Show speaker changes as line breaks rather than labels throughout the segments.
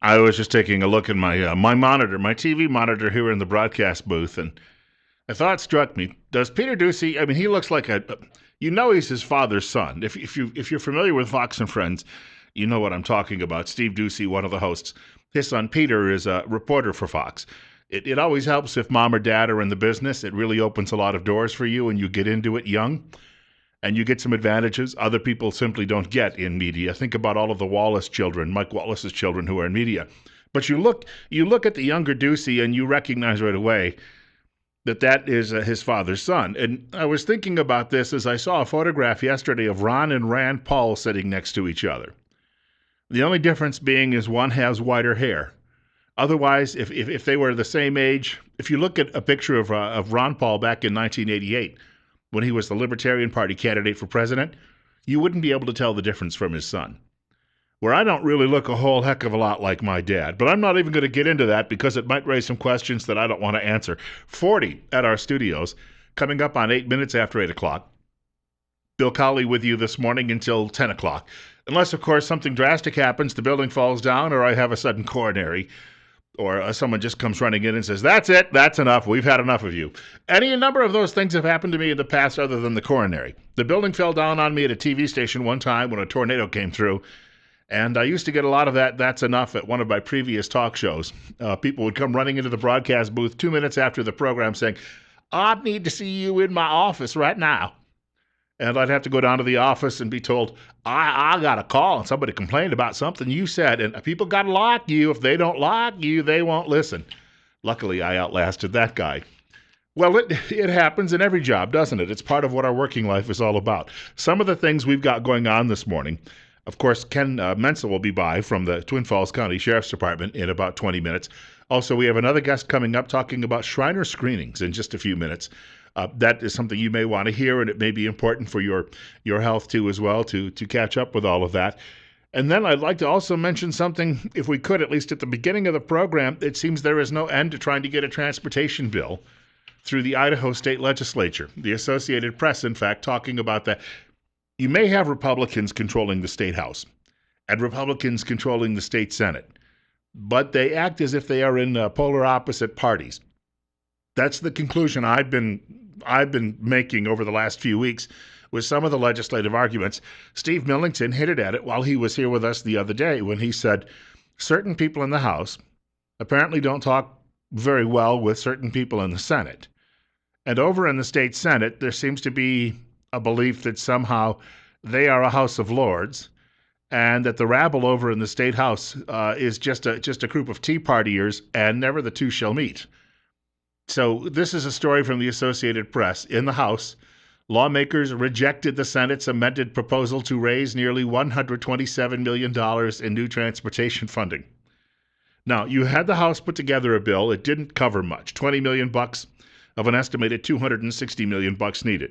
I was just taking a look at my monitor, my TV monitor here in the broadcast booth, and a thought struck me. Does Peter Ducey? I mean, he looks like he's his father's son. If you're familiar with Fox and Friends, you know what I'm talking about. Steve Ducey, one of the hosts, his son Peter is a reporter for Fox. It always helps if mom or dad are in the business. It really opens a lot of doors for you, and you get into it young, and you get some advantages other people simply don't get in media. Think about all of the Wallace children, Mike Wallace's children, who are in media. But you look at the younger Ducey, and you recognize right away that is his father's son. And I was thinking about this as I saw a photograph yesterday of Ron and Rand Paul sitting next to each other. The only difference being is one has whiter hair. Otherwise, if they were the same age, if you look at a picture of Ron Paul back in 1988, when he was the Libertarian Party candidate for president, you wouldn't be able to tell the difference from his son. Where I don't really look a whole heck of a lot like my dad, but I'm not even going to get into that because it might raise some questions that I don't want to answer. 40 at our studios, coming up on 8 minutes after 8 o'clock. Bill Colley with you this morning until 10 o'clock. Unless, of course, something drastic happens, the building falls down, or I have a sudden coronary, or someone just comes running in and says, "That's it, that's enough, we've had enough of you." Any number of those things have happened to me in the past other than the coronary. The building fell down on me at a TV station one time when a tornado came through, and I used to get a lot of that's enough at one of my previous talk shows. People would come running into the broadcast booth 2 minutes after the program saying, "I need to see you in my office right now." And I'd have to go down to the office and be told, I got a call and somebody complained about something you said, and people got to like you. If they don't like you, they won't listen. Luckily, I outlasted that guy. Well, it happens in every job, doesn't it? It's part of what our working life is all about. Some of the things we've got going on this morning, of course, Ken Mensa will be by from the Twin Falls County Sheriff's Department in about 20 minutes. Also, we have another guest coming up talking about Shriner screenings in just a few minutes. That is something you may want to hear, and it may be important for your health too as well to catch up with all of that. And then I'd like to also mention something, if we could, at least at the beginning of the program. It seems there is no end to trying to get a transportation bill through the Idaho State Legislature. The Associated Press, in fact, talking about that. You may have Republicans controlling the state House and Republicans controlling the state Senate, but they act as if they are in polar opposite parties. That's the conclusion I've been making over the last few weeks with some of the legislative arguments. Steve Millington hinted at it while he was here with us the other day when he said certain people in the House apparently don't talk very well with certain people in the Senate. And over in the state Senate, there seems to be a belief that somehow they are a House of Lords and that the rabble over in the state House is just a group of Tea Partiers, and never the two shall meet. So this is a story from the Associated Press. In the House, lawmakers rejected the Senate's amended proposal to raise nearly $127 million in new transportation funding. Now, you had the House put together a bill. It didn't cover much, $20 million of an estimated $260 million needed.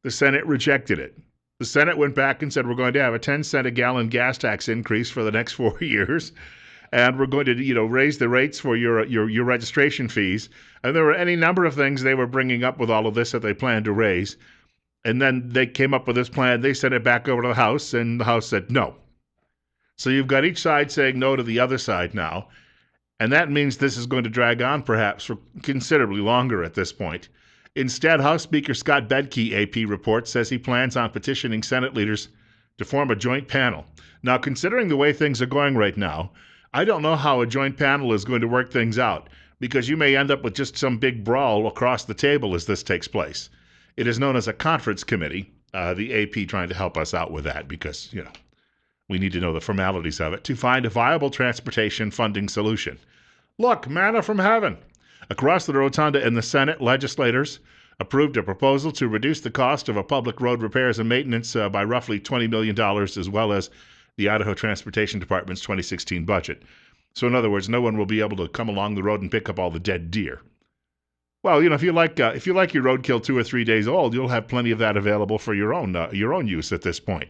The Senate rejected it. The Senate went back and said, we're going to have a 10-cent a gallon gas tax increase for the next 4 years. And we're going to, raise the rates for your registration fees. And there were any number of things they were bringing up with all of this that they planned to raise. And then they came up with this plan. They sent it back over to the House, and the House said no. So you've got each side saying no to the other side now. And that means this is going to drag on perhaps for considerably longer at this point. Instead, House Speaker Scott Bedke, AP reports, says he plans on petitioning Senate leaders to form a joint panel. Now, considering the way things are going right now, I don't know how a joint panel is going to work things out, because you may end up with just some big brawl across the table as this takes place. It is known as a conference committee, the AP trying to help us out with that because, we need to know the formalities of it to find a viable transportation funding solution. Look, manna from heaven. Across the rotunda in the Senate, legislators approved a proposal to reduce the cost of a public road repairs and maintenance by roughly $20 million, as well as the Idaho Transportation Department's 2016 budget. So in other words, no one will be able to come along the road and pick up all the dead deer. Well, if you like your roadkill 2 or 3 days old, you'll have plenty of that available for your own use at this point.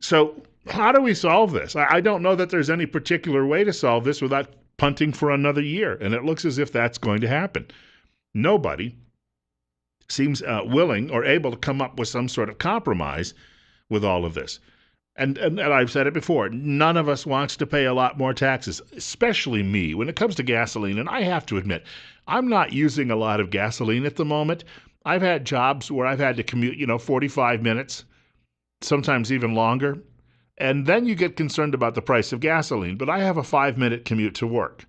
So how do we solve this? I don't know that there's any particular way to solve this without punting for another year, and it looks as if that's going to happen. Nobody seems willing or able to come up with some sort of compromise with all of this. And I've said it before, none of us wants to pay a lot more taxes, especially me, when it comes to gasoline. And I have to admit, I'm not using a lot of gasoline at the moment. I've had jobs where I've had to commute, 45 minutes, sometimes even longer. And then you get concerned about the price of gasoline. But I have a 5-minute commute to work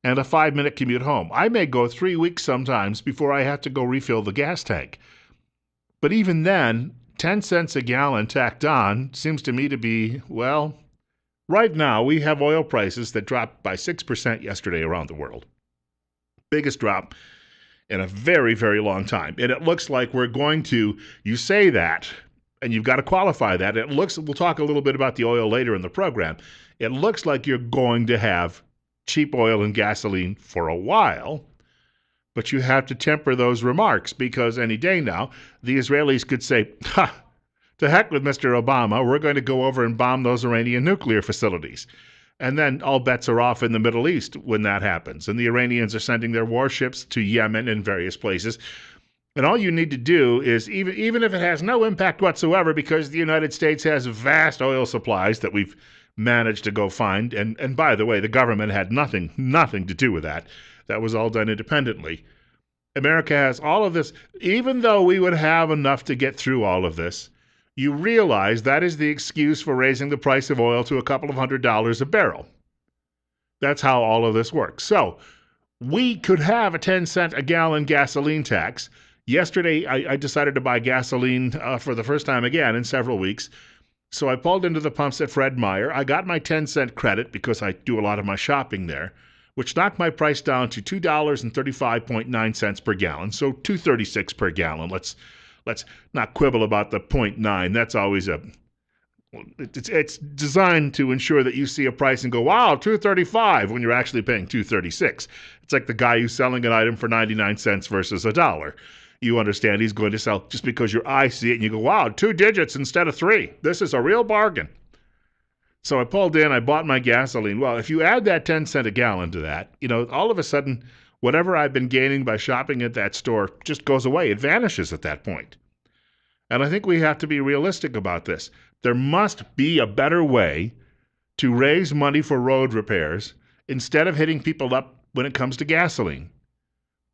and a 5-minute commute home. I may go 3 weeks sometimes before I have to go refill the gas tank. But even then, 10 cents a gallon tacked on seems to me to be, well, right now we have oil prices that dropped by 6% yesterday around the world. Biggest drop in a very, very long time. And it looks like we're going to, you say that, and you've got to qualify that. We'll talk a little bit about the oil later in the program. It looks like you're going to have cheap oil and gasoline for a while. But you have to temper those remarks because any day now, the Israelis could say, to heck with Mr. Obama, we're going to go over and bomb those Iranian nuclear facilities. And then all bets are off in the Middle East when that happens. And the Iranians are sending their warships to Yemen and various places. And all you need to do is, even if it has no impact whatsoever, because the United States has vast oil supplies that we've managed to go find. And by the way, the government had nothing to do with that. That was all done independently. America has all of this. Even though we would have enough to get through all of this, you realize that is the excuse for raising the price of oil to a couple of $100 a barrel. That's how all of this works. So we could have a 10 cent a gallon gasoline tax. Yesterday, I decided to buy gasoline for the first time again in several weeks. So I pulled into the pumps at Fred Meyer. I got my 10-cent credit because I do a lot of my shopping there, which knocked my price down to $2.35.9 per gallon, so $2.36 per gallon. Let's not quibble about the 0.9. That's always it's designed to ensure that you see a price and go, wow, $2.35 when you're actually paying $2.36. It's like the guy who's selling an item for 99 cents versus $1. You understand he's going to sell just because your eyes see it and you go, wow, 2 digits instead of 3. This is a real bargain. So I pulled in, I bought my gasoline. Well, if you add that 10 cent a gallon to that, all of a sudden, whatever I've been gaining by shopping at that store just goes away. It vanishes at that point. And I think we have to be realistic about this. There must be a better way to raise money for road repairs instead of hitting people up when it comes to gasoline.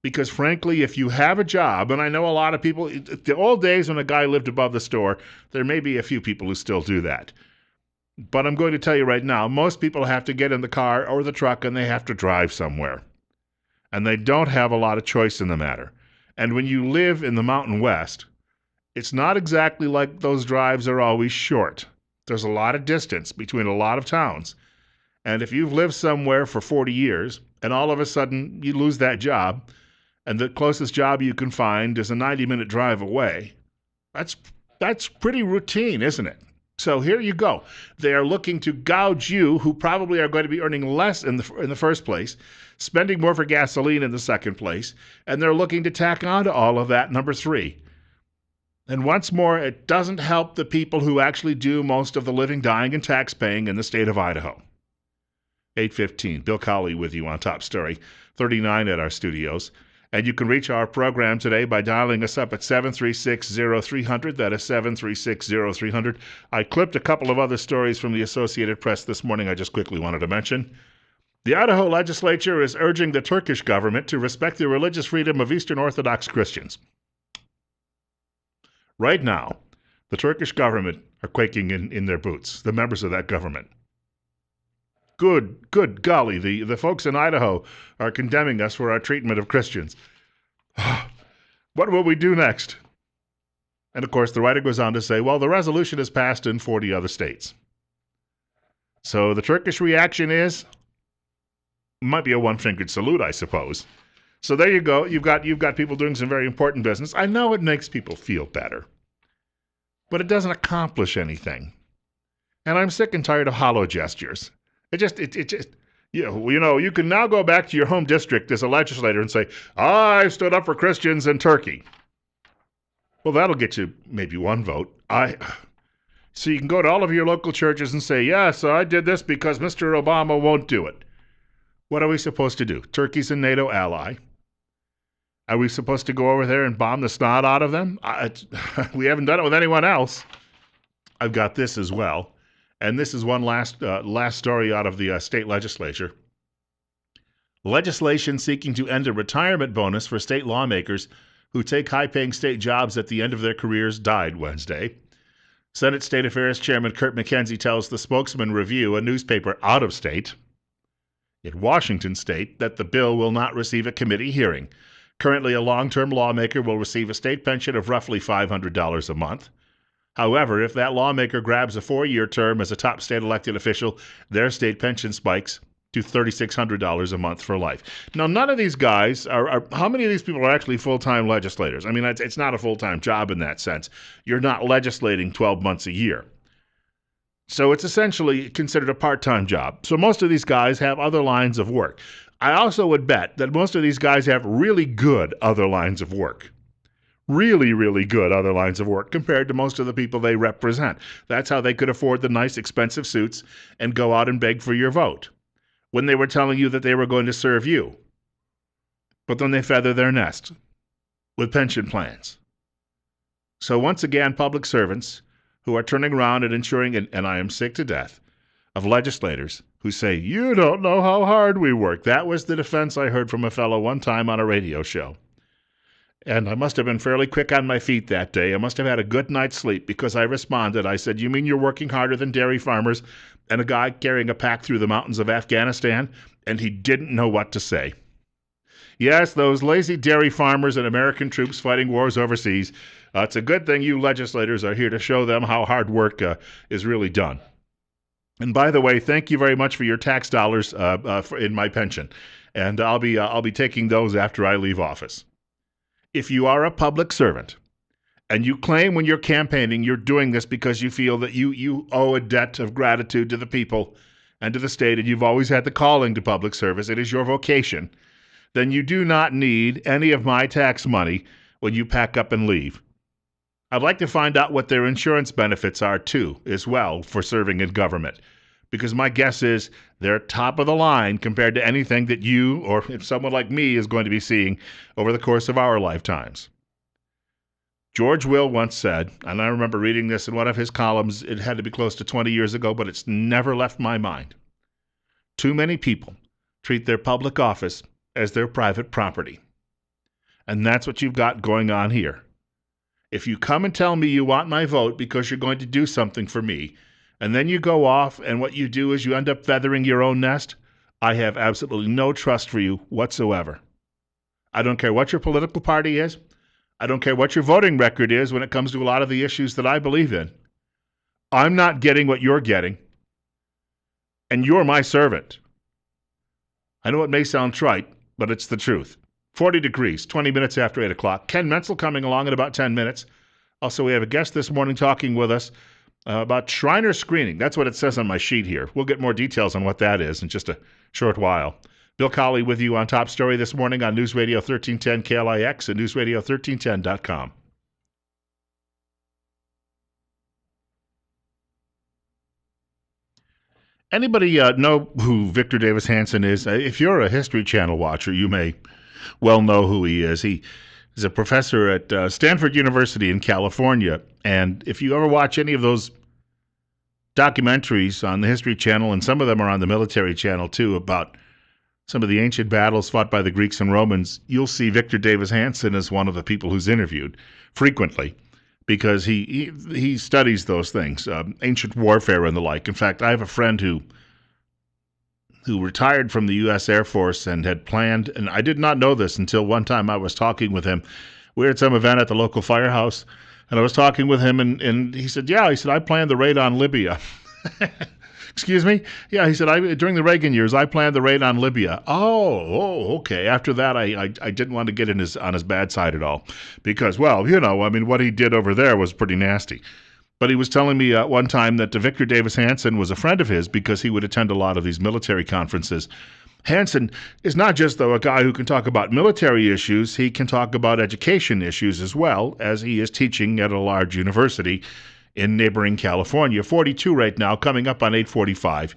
Because frankly, if you have a job, and I know a lot of people, the old days when a guy lived above the store, there may be a few people who still do that. But I'm going to tell you right now, most people have to get in the car or the truck and they have to drive somewhere. And they don't have a lot of choice in the matter. And when you live in the Mountain West, it's not exactly like those drives are always short. There's a lot of distance between a lot of towns. And if you've lived somewhere for 40 years and all of a sudden you lose that job and the closest job you can find is a 90-minute drive away, that's pretty routine, isn't it? So here you go. They are looking to gouge you, who probably are going to be earning less in the first place, spending more for gasoline in the second place, and they're looking to tack on to all of that, number 3. And once more, it doesn't help the people who actually do most of the living, dying, and tax paying in the state of Idaho. 8:15, Bill Colley with you on Top Story, 39 at our studios. And you can reach our program today by dialing us up at 736-0300. That is 736-0300. I clipped a couple of other stories from the Associated Press this morning I just quickly wanted to mention. The Idaho legislature is urging the Turkish government to respect the religious freedom of Eastern Orthodox Christians. Right now, the Turkish government are quaking in their boots, the members of that government. Good golly, the folks in Idaho are condemning us for our treatment of Christians. What will we do next? And of course, the writer goes on to say, well, the resolution is passed in 40 other states. So the Turkish reaction might be a one-fingered salute, I suppose. So there you go. You've got people doing some very important business. I know it makes people feel better, but it doesn't accomplish anything. And I'm sick and tired of hollow gestures. You can now go back to your home district as a legislator and say, I stood up for Christians in Turkey. Well, that'll get you maybe one vote. So you can go to all of your local churches and say, yes, I did this because Mr. Obama won't do it. What are we supposed to do? Turkey's a NATO ally. Are we supposed to go over there and bomb the snot out of them? We haven't done it with anyone else. I've got this as well. And this is one last story out of the state legislature. Legislation seeking to end a retirement bonus for state lawmakers who take high-paying state jobs at the end of their careers died Wednesday. Senate State Affairs Chairman Kurt McKenzie tells the Spokesman Review, a newspaper out of state, in Washington state, that the bill will not receive a committee hearing. Currently, a long-term lawmaker will receive a state pension of roughly $500 a month. However, if that lawmaker grabs a 4-year term as a top state elected official, their state pension spikes to $3,600 a month for life. Now, none of these guys how many of these people are actually full-time legislators? I mean, it's not a full-time job in that sense. You're not legislating 12 months a year. So it's essentially considered a part-time job. So most of these guys have other lines of work. I also would bet that most of these guys have really good other lines of work. Really, really good other lines of work compared to most of the people they represent. That's how they could afford the nice, expensive suits and go out and beg for your vote when they were telling you that they were going to serve you. But then they feather their nest with pension plans. So once again, public servants who are turning around and ensuring, and I am sick to death of legislators who say, you don't know how hard we work. That was the defense I heard from a fellow one time on a radio show. And I must have been fairly quick on my feet that day. I must have had a good night's sleep because I responded. I said, you mean you're working harder than dairy farmers and a guy carrying a pack through the mountains of Afghanistan? And he didn't know what to say. Yes, those lazy dairy farmers and American troops fighting wars overseas. It's a good thing you legislators are here to show them how hard work is really done. And by the way, thank you very much for your tax dollars in my pension. And I'll be taking those after I leave office. If you are a public servant and you claim when you're campaigning you're doing this because you feel that you owe a debt of gratitude to the people and to the state, and you've always had the calling to public service, it is your vocation, then you do not need any of my tax money when you pack up and leave. I'd like to find out what their insurance benefits are, too, as well, for serving in government, because my guess is they're top of the line compared to anything that you, or if someone like me, is going to be seeing over the course of our lifetimes. George Will once said, and I remember reading this in one of his columns, it had to be close to 20 years ago, but it's never left my mind. Too many people treat their public office as their private property. And that's what you've got going on here. If you come and tell me you want my vote because you're going to do something for me, and then you go off and what you do is you end up feathering your own nest, I have absolutely no trust for you whatsoever. I don't care what your political party is. I don't care what your voting record is when it comes to a lot of the issues that I believe in. I'm not getting what you're getting, and you're my servant. I know it may sound trite, but it's the truth. 40 degrees, 20 minutes after 8 o'clock. Ken Menzel coming along in about 10 minutes. Also, we have a guest this morning talking with us about Shriner screening. That's what it says on my sheet here. We'll get more details on what that is in just a short while. Bill Colley with you on Top Story this morning on News Radio 1310 KLIX and newsradio1310.com. Anybody know who Victor Davis Hanson is? If you're a History Channel watcher, you may well know who he is. He is a professor at Stanford University in California. And if you ever watch any of those documentaries on the History Channel, and some of them are on the Military Channel too, about some of the ancient battles fought by the Greeks and Romans, you'll see Victor Davis Hanson as one of the people who's interviewed frequently because he studies those things, ancient warfare and the like. In fact, I have a friend who retired from the U.S. Air Force and had planned, and I did not know this until one time I was talking with him. We were at some event at the local firehouse, and I was talking with him, and he said, I planned the raid on Libya. Excuse me? Yeah, he said, during the Reagan years, I planned the raid on Libya. Oh, okay. After that, I didn't want to get on his bad side at all because, what he did over there was pretty nasty. But he was telling me one time that Victor Davis Hanson was a friend of his because he would attend a lot of these military conferences. Hanson is not just, though, a guy who can talk about military issues. He can talk about education issues as well, as he is teaching at a large university in neighboring California. 42 right now, coming up on 8:45.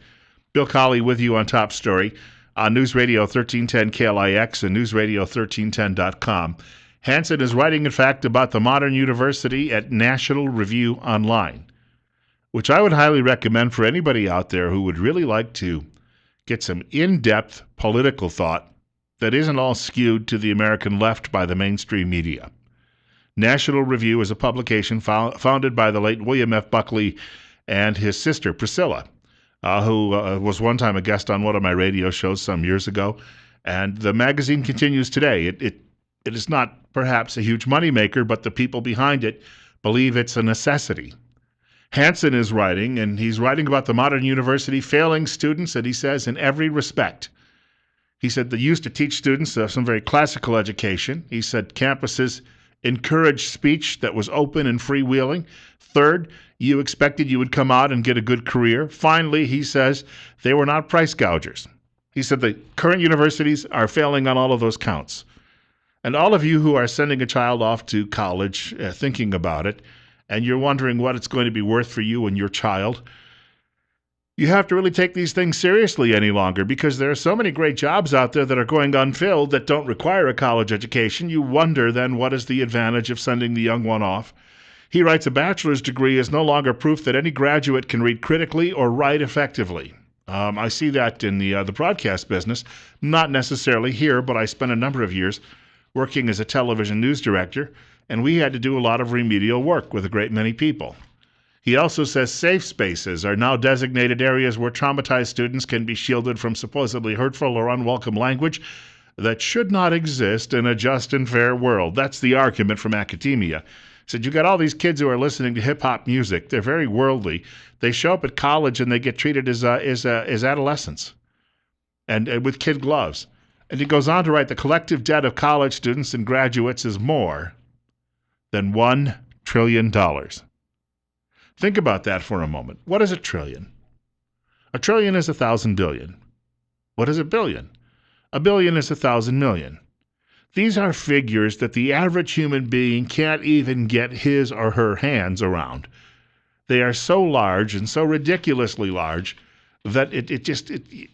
Bill Colley with you on Top Story on News Radio 1310 KLIX and newsradio1310.com. Hanson is writing, in fact, about the modern university at National Review Online. which I would highly recommend for anybody out there who would really like to get some in-depth political thought that isn't all skewed to the American left by the mainstream media. National Review is a publication founded by the late William F. Buckley and his sister Priscilla, who was one time a guest on one of my radio shows some years ago. And the magazine continues today. It is not perhaps a huge moneymaker, but the people behind it believe it's a necessity. Hansen is writing, and he's writing about the modern university failing students, and he says, in every respect. He said they used to teach students some very classical education. He said campuses encouraged speech that was open and freewheeling. Third, you expected you would come out and get a good career. Finally, he says, they were not price gougers. He said the current universities are failing on all of those counts. And all of you who are sending a child off to college, thinking about it, and you're wondering what it's going to be worth for you and your child, you have to really take these things seriously any longer, because there are so many great jobs out there that are going unfilled that don't require a college education. You wonder then, what is the advantage of sending the young one off? He writes, a bachelor's degree is no longer proof that any graduate can read critically or write effectively. I see that in the broadcast business, not necessarily here, but I spent a number of years working as a television news director, and we had to do a lot of remedial work with a great many people. He also says safe spaces are now designated areas where traumatized students can be shielded from supposedly hurtful or unwelcome language that should not exist in a just and fair world. That's the argument from academia. He said, you got all these kids who are listening to hip-hop music. They're very worldly. They show up at college and they get treated as adolescents and with kid gloves. And he goes on to write, the collective debt of college students and graduates is more than $1 trillion. Think about that for a moment. What is a trillion? A trillion is 1,000 billion. What is a billion? A billion is 1,000 million. These are figures that the average human being can't even get his or her hands around. They are so large and so ridiculously large that the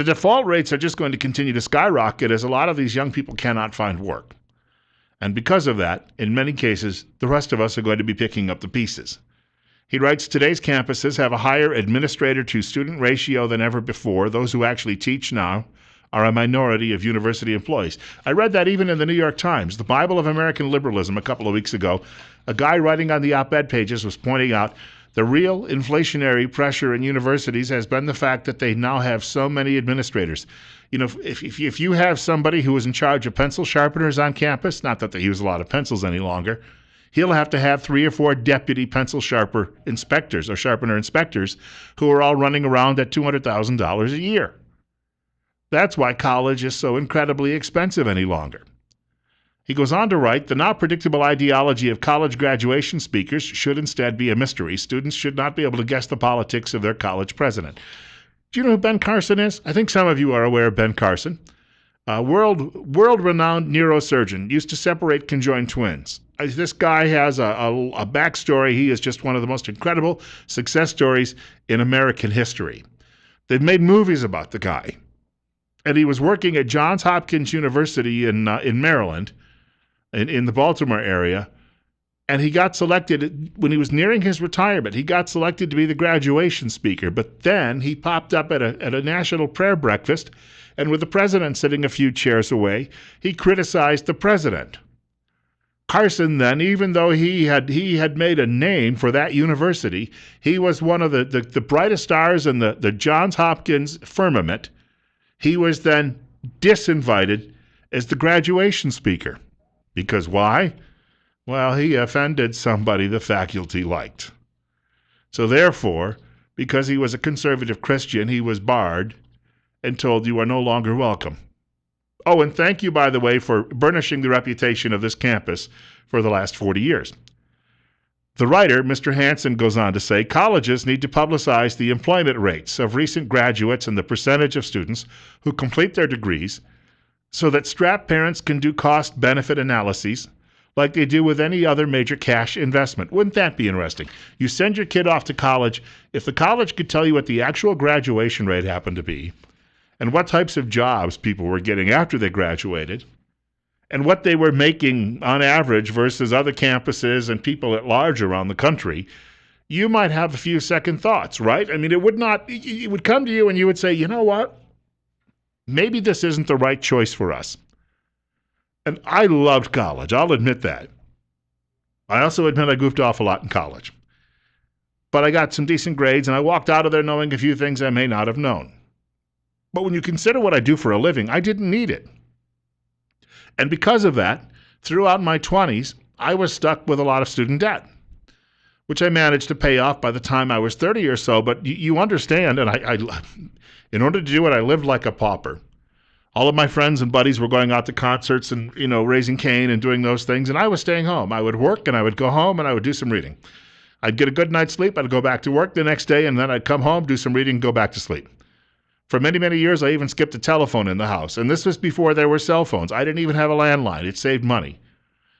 default rates are just going to continue to skyrocket as a lot of these young people cannot find work. And because of that, in many cases, the rest of us are going to be picking up the pieces. He writes, today's campuses have a higher administrator-to-student ratio than ever before. Those who actually teach now are a minority of university employees. I read that even in the New York Times, the Bible of American Liberalism, a couple of weeks ago. A guy writing on the op-ed pages was pointing out the real inflationary pressure in universities has been the fact that they now have so many administrators. You know, if you have somebody who is in charge of pencil sharpeners on campus, not that they use a lot of pencils any longer, he'll have to have 3 or 4 deputy pencil sharpener inspectors who are all running around at $200,000 a year. That's why college is so incredibly expensive any longer. He goes on to write, the now predictable ideology of college graduation speakers should instead be a mystery. Students should not be able to guess the politics of their college president. Do you know who Ben Carson is? I think some of you are aware of Ben Carson. A world-renowned neurosurgeon, used to separate conjoined twins. This guy has a backstory. He is just one of the most incredible success stories in American history. They've made movies about the guy. And he was working at Johns Hopkins University in Maryland, in the Baltimore area, and he got selected when he was nearing his retirement. He got selected to be the graduation speaker, but then he popped up at a national prayer breakfast, and with the president sitting a few chairs away, he criticized the president. Carson then, even though he had made a name for that university, he was one of the brightest stars in the Johns Hopkins firmament. He was then disinvited as the graduation speaker. Because why? Well, he offended somebody the faculty liked. So therefore, because he was a conservative Christian, he was barred and told, you are no longer welcome. Oh, and thank you, by the way, for burnishing the reputation of this campus for the last 40 years. The writer, Mr. Hansen, goes on to say, colleges need to publicize the employment rates of recent graduates and the percentage of students who complete their degrees so that strapped parents can do cost-benefit analyses like they do with any other major cash investment. Wouldn't that be interesting? You send your kid off to college. If the college could tell you what the actual graduation rate happened to be and what types of jobs people were getting after they graduated, and what they were making on average versus other campuses and people at large around the country, you might have a few second thoughts, right? I mean, it would come to you and you would say, you know what? Maybe this isn't the right choice for us. And I loved college. I'll admit that. I also admit I goofed off a lot in college. But I got some decent grades and I walked out of there knowing a few things I may not have known. But when you consider what I do for a living, I didn't need it. And because of that, throughout my 20s, I was stuck with a lot of student debt, which I managed to pay off by the time I was 30 or so. But you understand, and I in order to do it, I lived like a pauper. All of my friends and buddies were going out to concerts and, raising cane and doing those things, and I was staying home. I would work, and I would go home, and I would do some reading. I'd get a good night's sleep, I'd go back to work the next day, and then I'd come home, do some reading, go back to sleep. For many, many years, I even skipped a telephone in the house, and this was before there were cell phones. I didn't even have a landline. It saved money.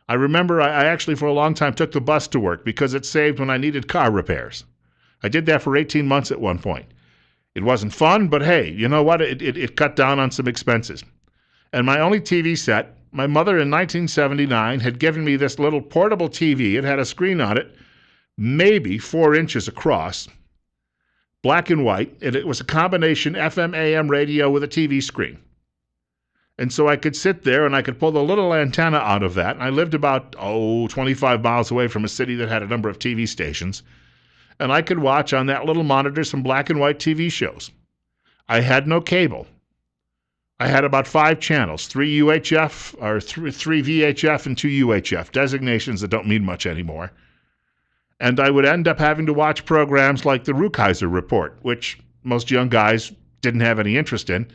I remember I actually, for a long time, took the bus to work because it saved when I needed car repairs. I did that for 18 months at one point. It wasn't fun, but hey, you know what? It cut down on some expenses. And my only TV set, my mother in 1979 had given me this little portable TV. It had a screen on it, maybe 4 inches across, black and white, and it was a combination FM, AM radio with a TV screen. And so I could sit there and I could pull the little antenna out of that. And I lived about, 25 miles away from a city that had a number of TV stations. And I could watch on that little monitor some black and white TV shows. I had no cable. I had about 5 channels, 3 UHF, or 3 VHF and 2 UHF, designations that don't mean much anymore. And I would end up having to watch programs like the Rukeyser Report, which most young guys didn't have any interest in.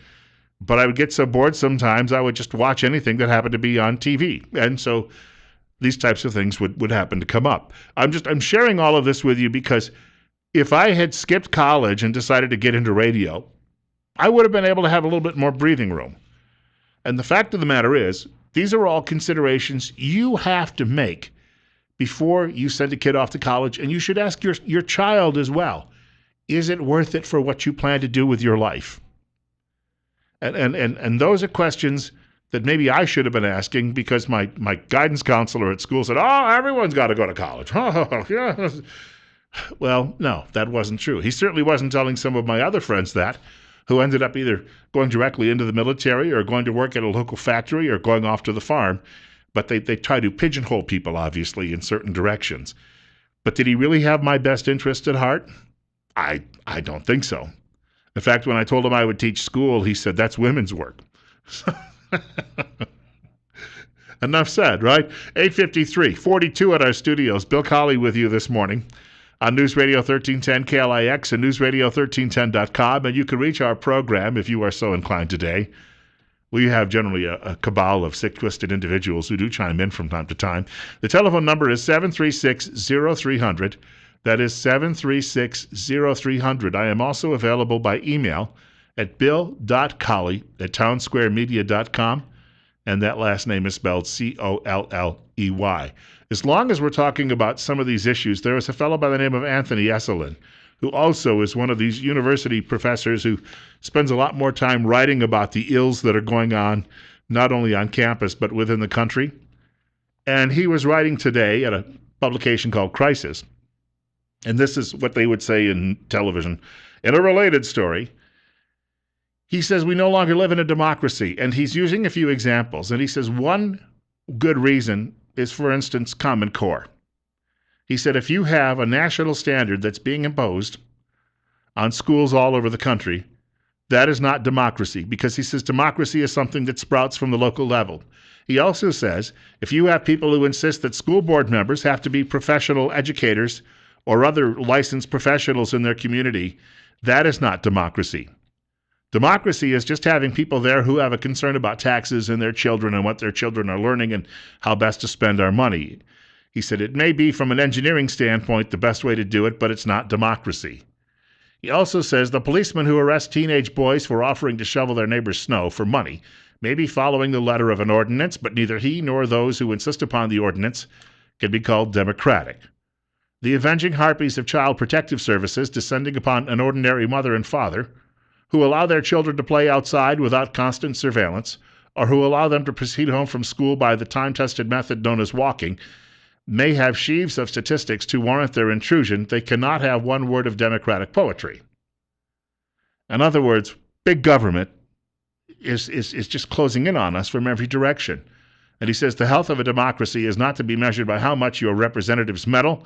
But I would get so bored sometimes I would just watch anything that happened to be on TV. And so these types of things would happen to come up. I'm sharing all of this with you because if I had skipped college and decided to get into radio, I would have been able to have a little bit more breathing room. And the fact of the matter is, these are all considerations you have to make before you send a kid off to college, and you should ask your child as well, is it worth it for what you plan to do with your life? And those are questions that maybe I should have been asking because my guidance counselor at school said, everyone's got to go to college. Well, no, that wasn't true. He certainly wasn't telling some of my other friends that, who ended up either going directly into the military or going to work at a local factory or going off to the farm. But they try to pigeonhole people, obviously, in certain directions. But did he really have my best interest at heart? I don't think so. In fact, when I told him I would teach school, he said, that's women's work. Enough said, right? 8:53, 42 at our studios. Bill Colley with you this morning on News Radio 1310 KLIX and newsradio1310.com. And you can reach our program if you are so inclined today. We have generally a cabal of sick, twisted individuals who do chime in from time to time. The telephone number is 736-0300. That is 736-0300. I am also available by email at bill.colley@townsquaremedia.com, and that last name is spelled Colley. As long as we're talking about some of these issues, there is a fellow by the name of Anthony Esselin, who also is one of these university professors who spends a lot more time writing about the ills that are going on, not only on campus, but within the country. And he was writing today at a publication called Crisis. And this is what they would say in television. In a related story, he says we no longer live in a democracy. And he's using a few examples. And he says one good reason is, for instance, Common Core. He said if you have a national standard that's being imposed on schools all over the country, that is not democracy, because he says democracy is something that sprouts from the local level. He also says if you have people who insist that school board members have to be professional educators or other licensed professionals in their community, that is not democracy. Democracy is just having people there who have a concern about taxes and their children and what their children are learning and how best to spend our money. He said it may be, from an engineering standpoint, the best way to do it, but it's not democracy. He also says the policeman who arrests teenage boys for offering to shovel their neighbor's snow for money may be following the letter of an ordinance, but neither he nor those who insist upon the ordinance can be called democratic. The avenging harpies of child protective services descending upon an ordinary mother and father who allow their children to play outside without constant surveillance, or who allow them to proceed home from school by the time-tested method known as walking, may have sheaves of statistics to warrant their intrusion, they cannot have one word of democratic poetry. In other words, big government is just closing in on us from every direction. And he says the health of a democracy is not to be measured by how much your representatives meddle,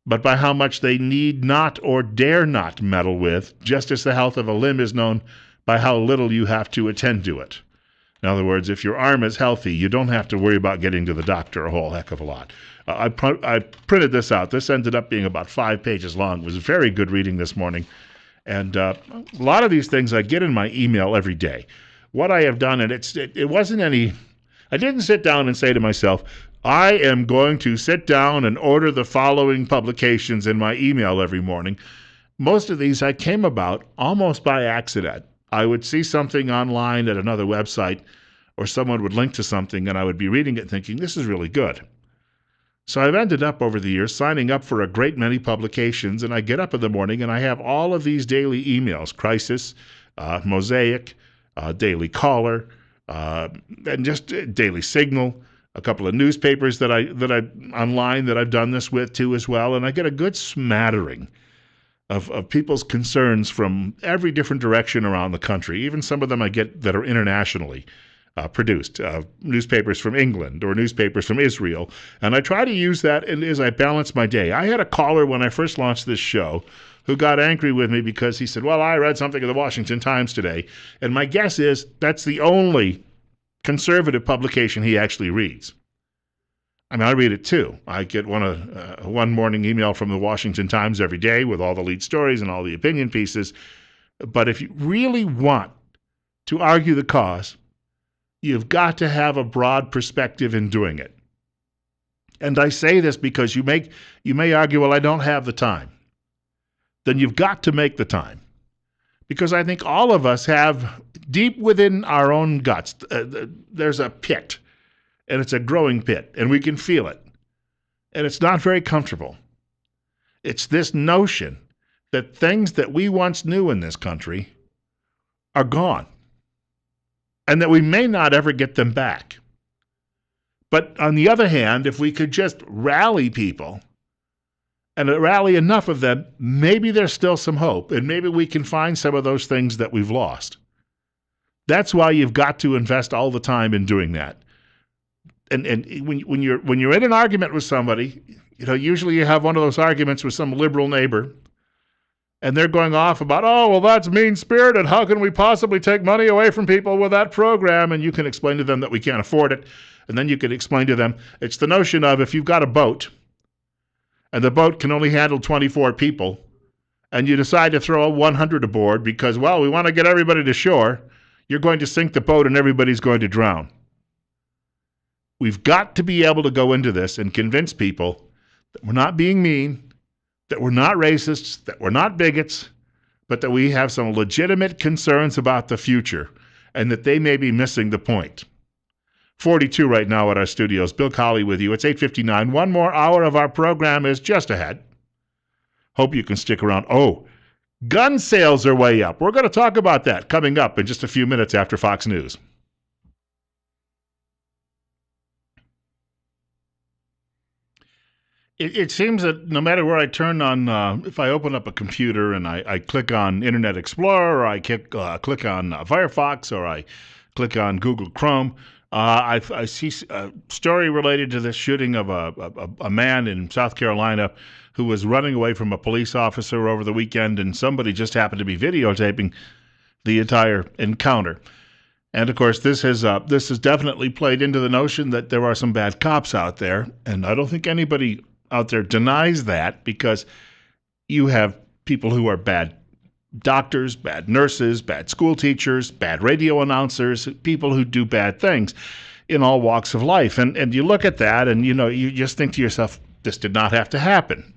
but by how much they need not or dare not meddle with, just as the health of a limb is known by how little you have to attend to it. In other words, if your arm is healthy, you don't have to worry about getting to the doctor a whole heck of a lot. I printed this out. This ended up being about 5 pages long. It was very good reading this morning. And a lot of these things I get in my email every day. What I have done, and it wasn't any, I didn't sit down and say to myself, I am going to sit down and order the following publications in my email every morning. Most of these I came about almost by accident. I would see something online at another website, or someone would link to something, and I would be reading it thinking, this is really good. So I've ended up over the years signing up for a great many publications, and I get up in the morning and I have all of these daily emails, Crisis, Mosaic, Daily Caller, and just Daily Signal, a couple of newspapers that I online that I've done this with too as well, and I get a good smattering of people's concerns from every different direction around the country, even some of them I get that are internationally produced, newspapers from England or newspapers from Israel, and I try to use that as I balance my day. I had a caller when I first launched this show who got angry with me because he said, well, I read something in the Washington Times today, and my guess is that's the only conservative publication he actually reads. I mean, I read it too. I get one morning email from the Washington Times every day with all the lead stories and all the opinion pieces, but if you really want to argue the cause, you've got to have a broad perspective in doing it. And I say this because you may argue, well, I don't have the time. Then you've got to make the time. Because I think all of us have, deep within our own guts, there's a pit, and it's a growing pit, and we can feel it. And it's not very comfortable. It's this notion that things that we once knew in this country are gone, and that we may not ever get them back. But on the other hand, if we could just rally people, and rally enough of them, maybe there's still some hope, and maybe we can find some of those things that we've lost. That's why you've got to invest all the time in doing that. And when you're in an argument with somebody, usually you have one of those arguments with some liberal neighbor, and they're going off about, oh, well, that's mean-spirited. How can we possibly take money away from people with that program? And you can explain to them that we can't afford it. And then you can explain to them, it's the notion of if you've got a boat, and the boat can only handle 24 people, and you decide to throw 100 aboard because, well, we want to get everybody to shore, you're going to sink the boat and everybody's going to drown. We've got to be able to go into this and convince people that we're not being mean, that we're not racists, that we're not bigots, but that we have some legitimate concerns about the future and that they may be missing the point. 42 right now at our studios. Bill Colley with you. It's 8:59. One more hour of our program is just ahead. Hope you can stick around. Oh, gun sales are way up. We're going to talk about that coming up in just a few minutes after Fox News. It seems that no matter where I turn on, if I open up a computer and I click on Internet Explorer, or I click on Firefox, or I click on Google Chrome, I see a story related to this shooting of a man in South Carolina who was running away from a police officer over the weekend, and somebody just happened to be videotaping the entire encounter. And of course, this has definitely played into the notion that there are some bad cops out there, and I don't think anybody out there denies that, because you have people who are bad doctors, bad nurses, bad school teachers, bad radio announcers, people who do bad things in all walks of life. And you look at that and, you just think to yourself, this did not have to happen.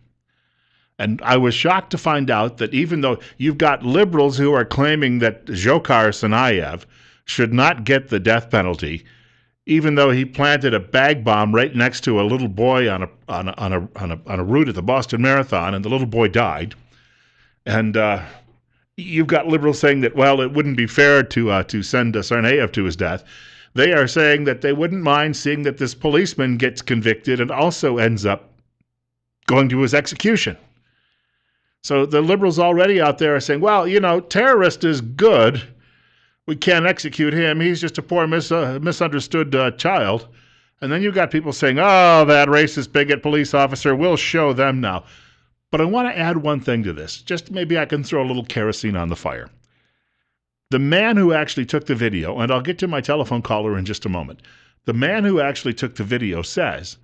And I was shocked to find out that even though you've got liberals who are claiming that Dzhokhar Tsarnaev should not get the death penalty, even though he planted a bag bomb right next to a little boy on a route at the Boston Marathon, and the little boy died. And you've got liberals saying that, well, it wouldn't be fair to send Tsarnaev to his death. They are saying that they wouldn't mind seeing that this policeman gets convicted and also ends up going to his execution. So the liberals already out there are saying, well, terrorist is good. We can't execute him. He's just a poor misunderstood child. And then you've got people saying, oh, that racist bigot police officer, we'll show them now. But I want to add one thing to this. Just maybe I can throw a little kerosene on the fire. The man who actually took the video, and I'll get to my telephone caller in just a moment. The man who actually took the video says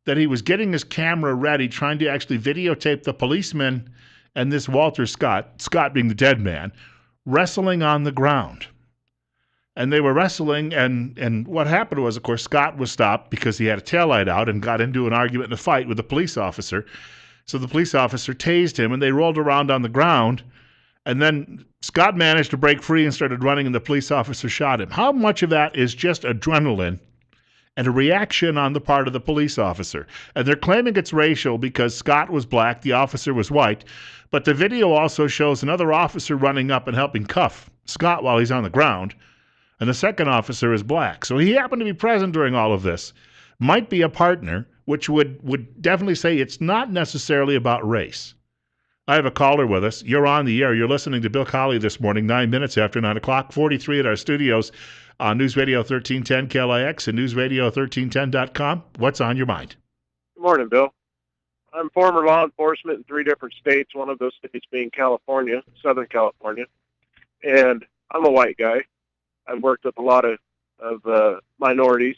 that he was getting his camera ready, trying to actually videotape the policeman and this Walter Scott being the dead man, wrestling on the ground. And they were wrestling, and what happened was, of course, Scott was stopped because he had a taillight out and got into an argument and a fight with a police officer. So the police officer tased him, and they rolled around on the ground. And then Scott managed to break free and started running, and the police officer shot him. How much of that is just adrenaline and a reaction on the part of the police officer? And they're claiming it's racial because Scott was black, the officer was white. But the video also shows another officer running up and helping cuff Scott while he's on the ground. And the second officer is black. So he happened to be present during all of this. Might be a partner, which would definitely say it's not necessarily about race. I have a caller with us. You're on the air. You're listening to Bill Colley this morning, 9 minutes after 9 o'clock, 43 at our studios on News Radio 1310 KLIX and newsradio1310.com. What's on your mind?
Good morning, Bill. I'm former law enforcement in 3 different states, one of those states being California, Southern California. And I'm a white guy. I've worked with a lot of minorities.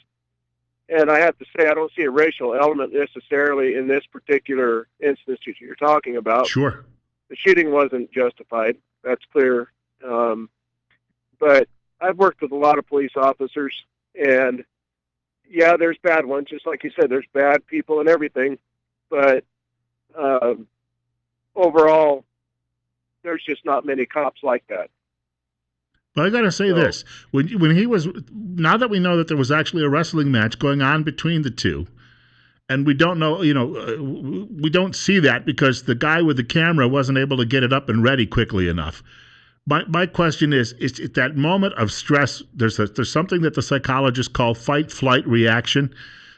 And I have to say, I don't see a racial element necessarily in this particular instance that you're talking about.
Sure.
The shooting wasn't justified. That's clear. But I've worked with a lot of police officers, and yeah, there's bad ones. Just like you said, there's bad people and everything. But overall, there's just not many cops like that.
But I got to say this. When he was, now that we know that there was actually a wrestling match going on between the two, and we don't know, we don't see that because the guy with the camera wasn't able to get it up and ready quickly enough. My question is at that moment of stress, there's something that the psychologists call fight-flight reaction.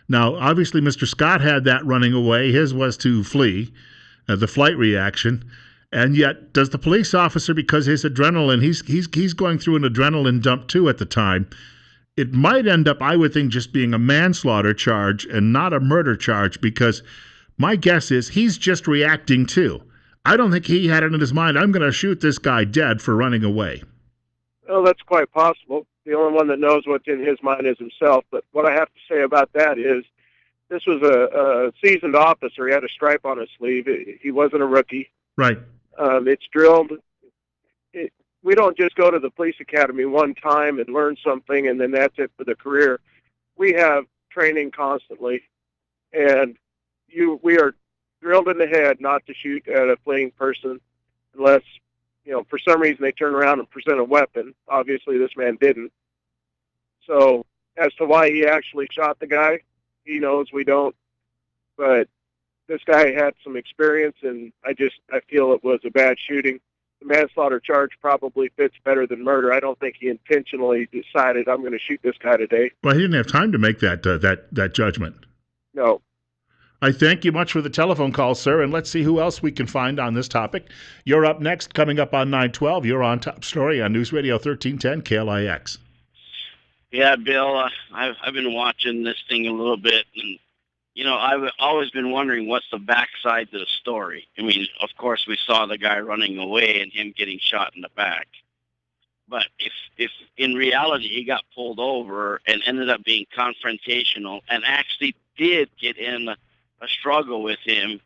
Now, obviously, Mr. Scott had that running away. His was to flee, the flight reaction. And yet, does the police officer, because his adrenaline, he's going through an adrenaline dump too at the time, it might end up, I would think, just being a manslaughter charge and not a murder charge, because my guess is he's just reacting too. I don't think he had it in his mind, I'm going to shoot this guy dead for running away.
Well, that's quite possible. The only one that knows what's in his mind is himself. But what I have to say about that is this was a seasoned officer. He had a stripe on his sleeve. He wasn't a rookie.
Right.
It's drilled. We don't just go to the police academy one time and learn something and then that's it for the career. We have training constantly, and we are drilled in the head not to shoot at a fleeing person unless, for some reason they turn around and present a weapon. Obviously, this man didn't. So as to why he actually shot the guy, he knows, we don't. But this guy had some experience, and I feel it was a bad shooting. The manslaughter charge probably fits better than murder. I don't think he intentionally decided, I'm going to shoot this guy today.
Well, he didn't have time to make that judgment.
No.
I thank you much for the telephone call, sir, and let's see who else we can find on this topic. You're up next, coming up on 912. You're on Top Story on News Radio 1310 KLIX.
Yeah, Bill, I've been watching this thing a little bit, and I've always been wondering what's the backside to the story. I mean, of course, we saw the guy running away and him getting shot in the back. But if in reality he got pulled over and ended up being confrontational and actually did get in a struggle with him,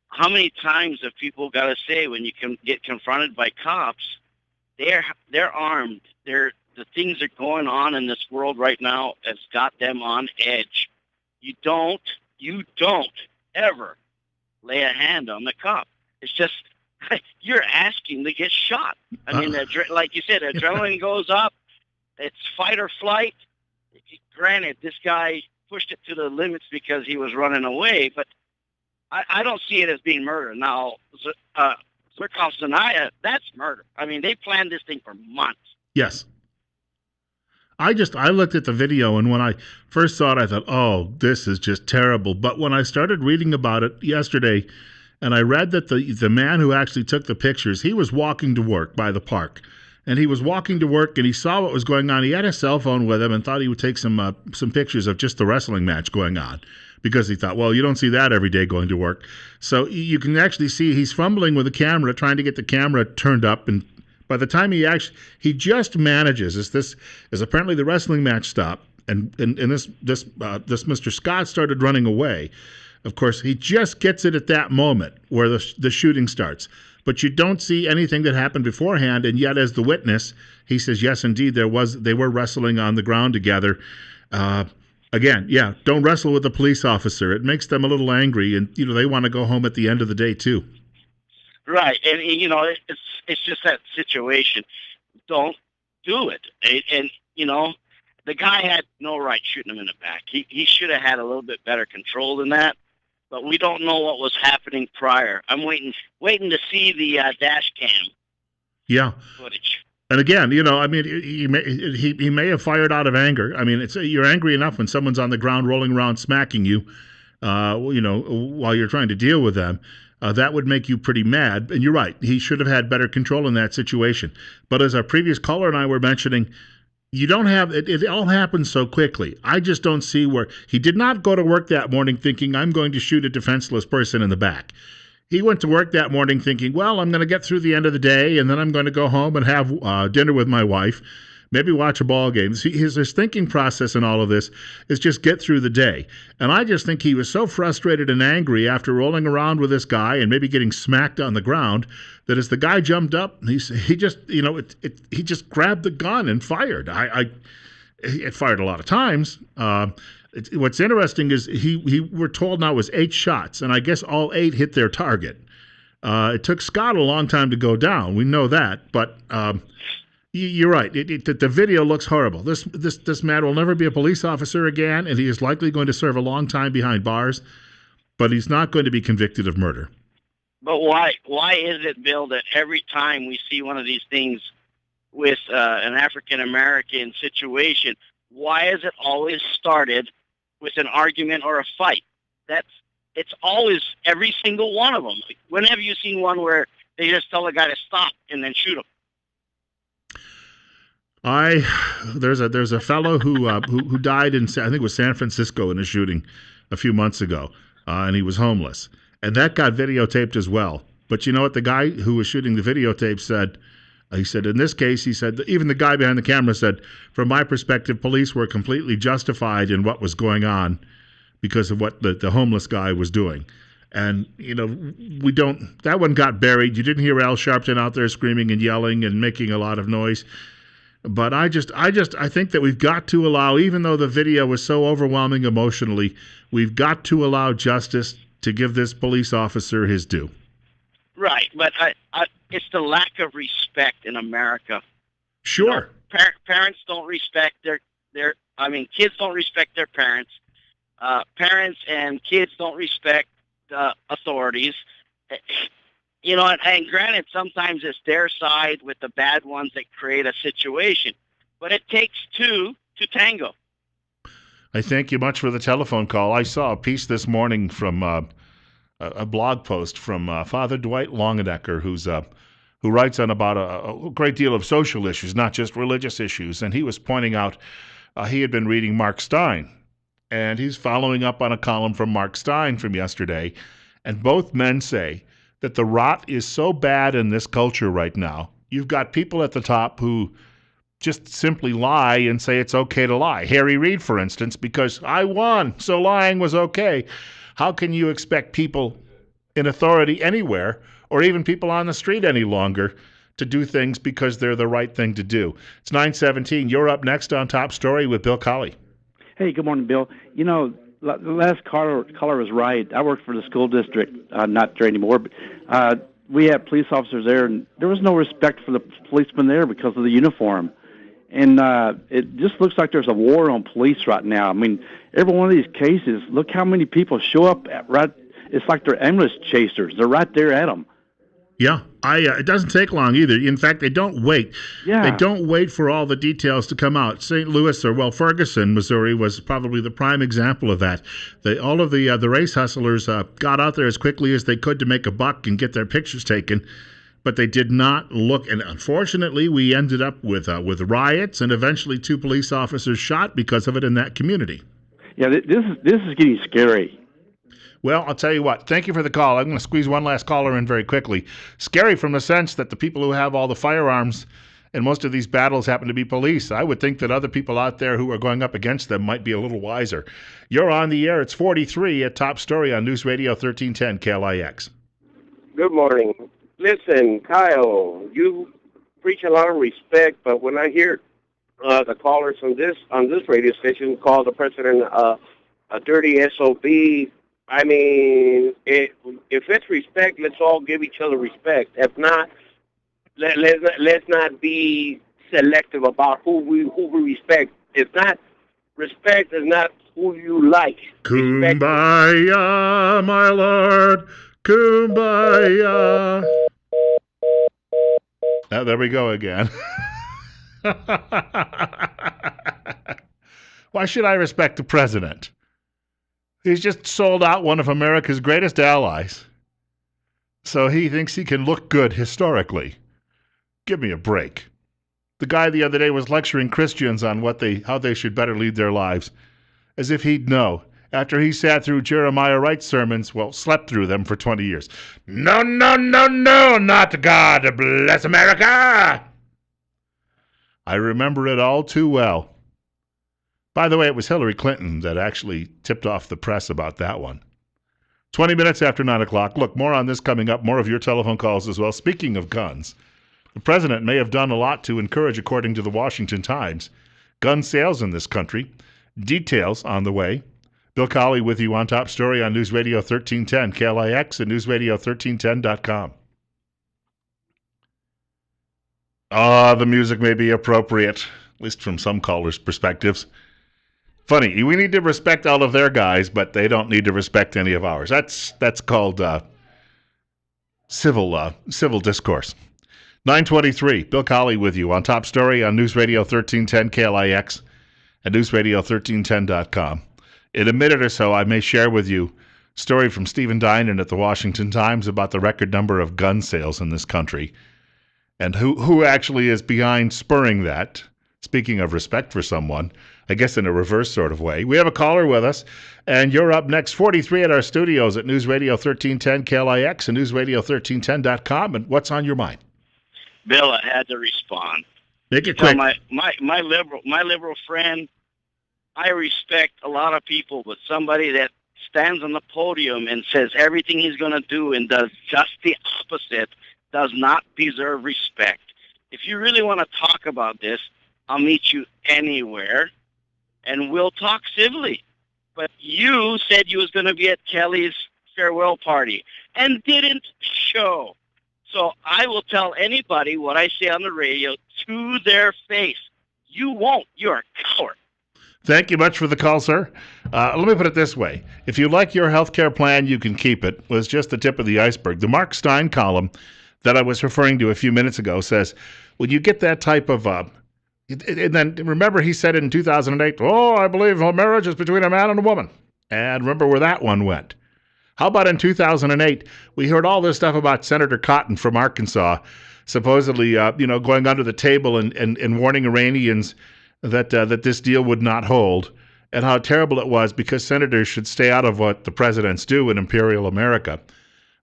how many times have people got to say when you can get confronted by cops, they're armed, the things that are going on in this world right now has got them on edge. You don't ever lay a hand on the cop. It's just, you're asking to get shot. I mean, like you said, adrenaline goes up. It's fight or flight. Granted, this guy pushed it to the limits because he was running away, but I don't see it as being murder. Now, Zerkov Sanaya, that's murder. I mean, they planned this thing for months.
Yes. I looked at the video, and when I first saw it, I thought, oh, this is just terrible. But when I started reading about it yesterday, and I read that the man who actually took the pictures, he was walking to work by the park. And he was walking to work, and he saw what was going on. He had his cell phone with him and thought he would take some pictures of just the wrestling match going on, because he thought, well, you don't see that every day going to work. So you can actually see he's fumbling with the camera, trying to get the camera turned up, and by the time he just manages, as apparently the wrestling match stopped, and this Mr. Scott started running away. Of course, he just gets it at that moment where the shooting starts. But you don't see anything that happened beforehand, and yet as the witness, he says, yes, indeed, they were wrestling on the ground together. Again, yeah, don't wrestle with a police officer. It makes them a little angry, and they want to go home at the end of the day too.
Right, and it's just that situation. Don't do it, and the guy had no right shooting him in the back. He should have had a little bit better control than that. But we don't know what was happening prior. I'm waiting to see the dash cam footage.
And again, he may have fired out of anger. I mean, you're angry enough when someone's on the ground rolling around smacking you, while you're trying to deal with them. That would make you pretty mad. And you're right. He should have had better control in that situation. But as our previous caller and I were mentioning, you don't have it all happens so quickly. I just don't see where he did not go to work that morning thinking, I'm going to shoot a defenseless person in the back. He went to work that morning thinking, well, I'm going to get through the end of the day, and then I'm going to go home and have dinner with my wife, maybe watch a ball game. His thinking process in all of this is just get through the day. And I just think he was so frustrated and angry after rolling around with this guy and maybe getting smacked on the ground that as the guy jumped up, he just grabbed the gun and fired. It fired a lot of times. What's interesting is we're told now it was 8 shots, and I guess all 8 hit their target. It took Scott a long time to go down. We know that, but you're right. The video looks horrible. This man will never be a police officer again, and he is likely going to serve a long time behind bars, but he's not going to be convicted of murder.
But why is it, Bill, that every time we see one of these things with an African-American situation, why is it always started with an argument or a fight? It's always every single one of them. When have you seen one where they just tell the guy to stop and then shoot him?
There's a fellow who died in, I think it was San Francisco, in a shooting a few months ago, and he was homeless, and that got videotaped as well. But you know what the guy who was shooting the videotape said? He said, in this case, he said, even the guy behind the camera said, from my perspective, police were completely justified in what was going on because of what the homeless guy was doing. And, that one got buried. You didn't hear Al Sharpton out there screaming and yelling and making a lot of noise. But I think that we've got to allow, even though the video was so overwhelming emotionally, we've got to allow justice to give this police officer his due.
Right, but it's the lack of respect in America.
Sure.
Parents don't respect kids don't respect their parents. Parents and kids don't respect authorities. And granted, sometimes it's their side with the bad ones that create a situation. But it takes 2 to tango.
I thank you much for the telephone call. I saw a piece this morning from a blog post from Father Dwight Longenecker, who writes on about a great deal of social issues, not just religious issues. And he was pointing out he had been reading Mark Stein, and he's following up on a column from Mark Stein from yesterday. And both men say that the rot is so bad in this culture right now. You've got people at the top who just simply lie and say it's okay to lie. Harry Reid, for instance, because I won, so lying was okay. How can you expect people in authority anywhere, or even people on the street any longer, to do things because they're the right thing to do? It's 9:17. You're up next on Top Story with Bill Colley.
Hey, good morning, Bill. The last caller was right. I worked for the school district, not there anymore, but we had police officers there, and there was no respect for the policemen there because of the uniform. And it just looks like there's a war on police right now. I mean, every one of these cases, look how many people show up it's like they're ambulance chasers. They're right there at them.
Yeah, it doesn't take long either. In fact, they don't wait.
Yeah.
They don't wait for all the details to come out. St. Louis, or well, Ferguson, Missouri, was probably the prime example of that. All of the race hustlers got out there as quickly as they could to make a buck and get their pictures taken, but they did not look. And unfortunately, we ended up with riots and eventually 2 police officers shot because of it in that community.
Yeah, this is getting scary.
Well, I'll tell you what. Thank you for the call. I'm going to squeeze one last caller in very quickly. Scary from the sense that the people who have all the firearms in most of these battles happen to be police. I would think that other people out there who are going up against them might be a little wiser. You're on the air. It's 43 at Top Story on News Radio 1310 KLIX.
Good morning. Listen, Kyle, you preach a lot of respect, but when I hear the callers on this radio station call the president a dirty SOB, I mean, if it's respect, let's all give each other respect. If not, let's not be selective about who we respect. If not, respect is not who you like.
Kumbaya, my lord, kumbaya. There we go again. Why should I respect the president? He's just sold out one of America's greatest allies. So he thinks he can look good historically. Give me a break. The guy the other day was lecturing Christians on how they should better lead their lives, as if he'd know, after he sat through Jeremiah Wright's sermons, well, slept through them for 20 years. No, no, no, no, not God bless America! I remember it all too well. By the way, it was Hillary Clinton that actually tipped off the press about that one. 20 minutes after 9 o'clock. Look, more on this coming up, more of your telephone calls as well. Speaking of guns, the president may have done a lot to encourage, according to the Washington Times, gun sales in this country. Details on the way. Bill Colley with you on Top Story on News Radio 1310, KLIX, and newsradio1310.com. The music may be appropriate, at least from some callers' perspectives. Funny, we need to respect all of their guys, but they don't need to respect any of ours. That's called civil discourse. 9:23, Bill Colley with you on Top Story on News Radio 1310 KLIX and newsradio1310.com. In a minute or so, I may share with you a story from Stephen Dinan at the Washington Times about the record number of gun sales in this country and who actually is behind spurring that. Speaking of respect for someone, I guess in a reverse sort of way. We have a caller with us, and you're up next, 43 at our studios at News Radio 1310 KLIX and newsradio1310.com. And what's on your mind?
Bill, I had to respond.
Make it quick.
My liberal friend, I respect a lot of people, but somebody that stands on the podium and says everything he's going to do and does just the opposite does not deserve respect. If you really want to talk about this, I'll meet you anywhere, and we'll talk civilly. But you said you was going to be at Kelly's farewell party and didn't show. So I will tell anybody what I say on the radio to their face. You won't. You're a coward.
Thank you much for the call, sir. Let me put it this way. If you like your health care plan, you can keep it. Was just the tip of the iceberg. The Mark Stein column that I was referring to a few minutes ago says, when you get that type of and then remember he said in 2008, I believe marriage is between a man and a woman. And remember where that one went. How about in 2008, we heard all this stuff about Senator Cotton from Arkansas, supposedly going under the table and warning Iranians that this deal would not hold, and how terrible it was because senators should stay out of what the presidents do in imperial America.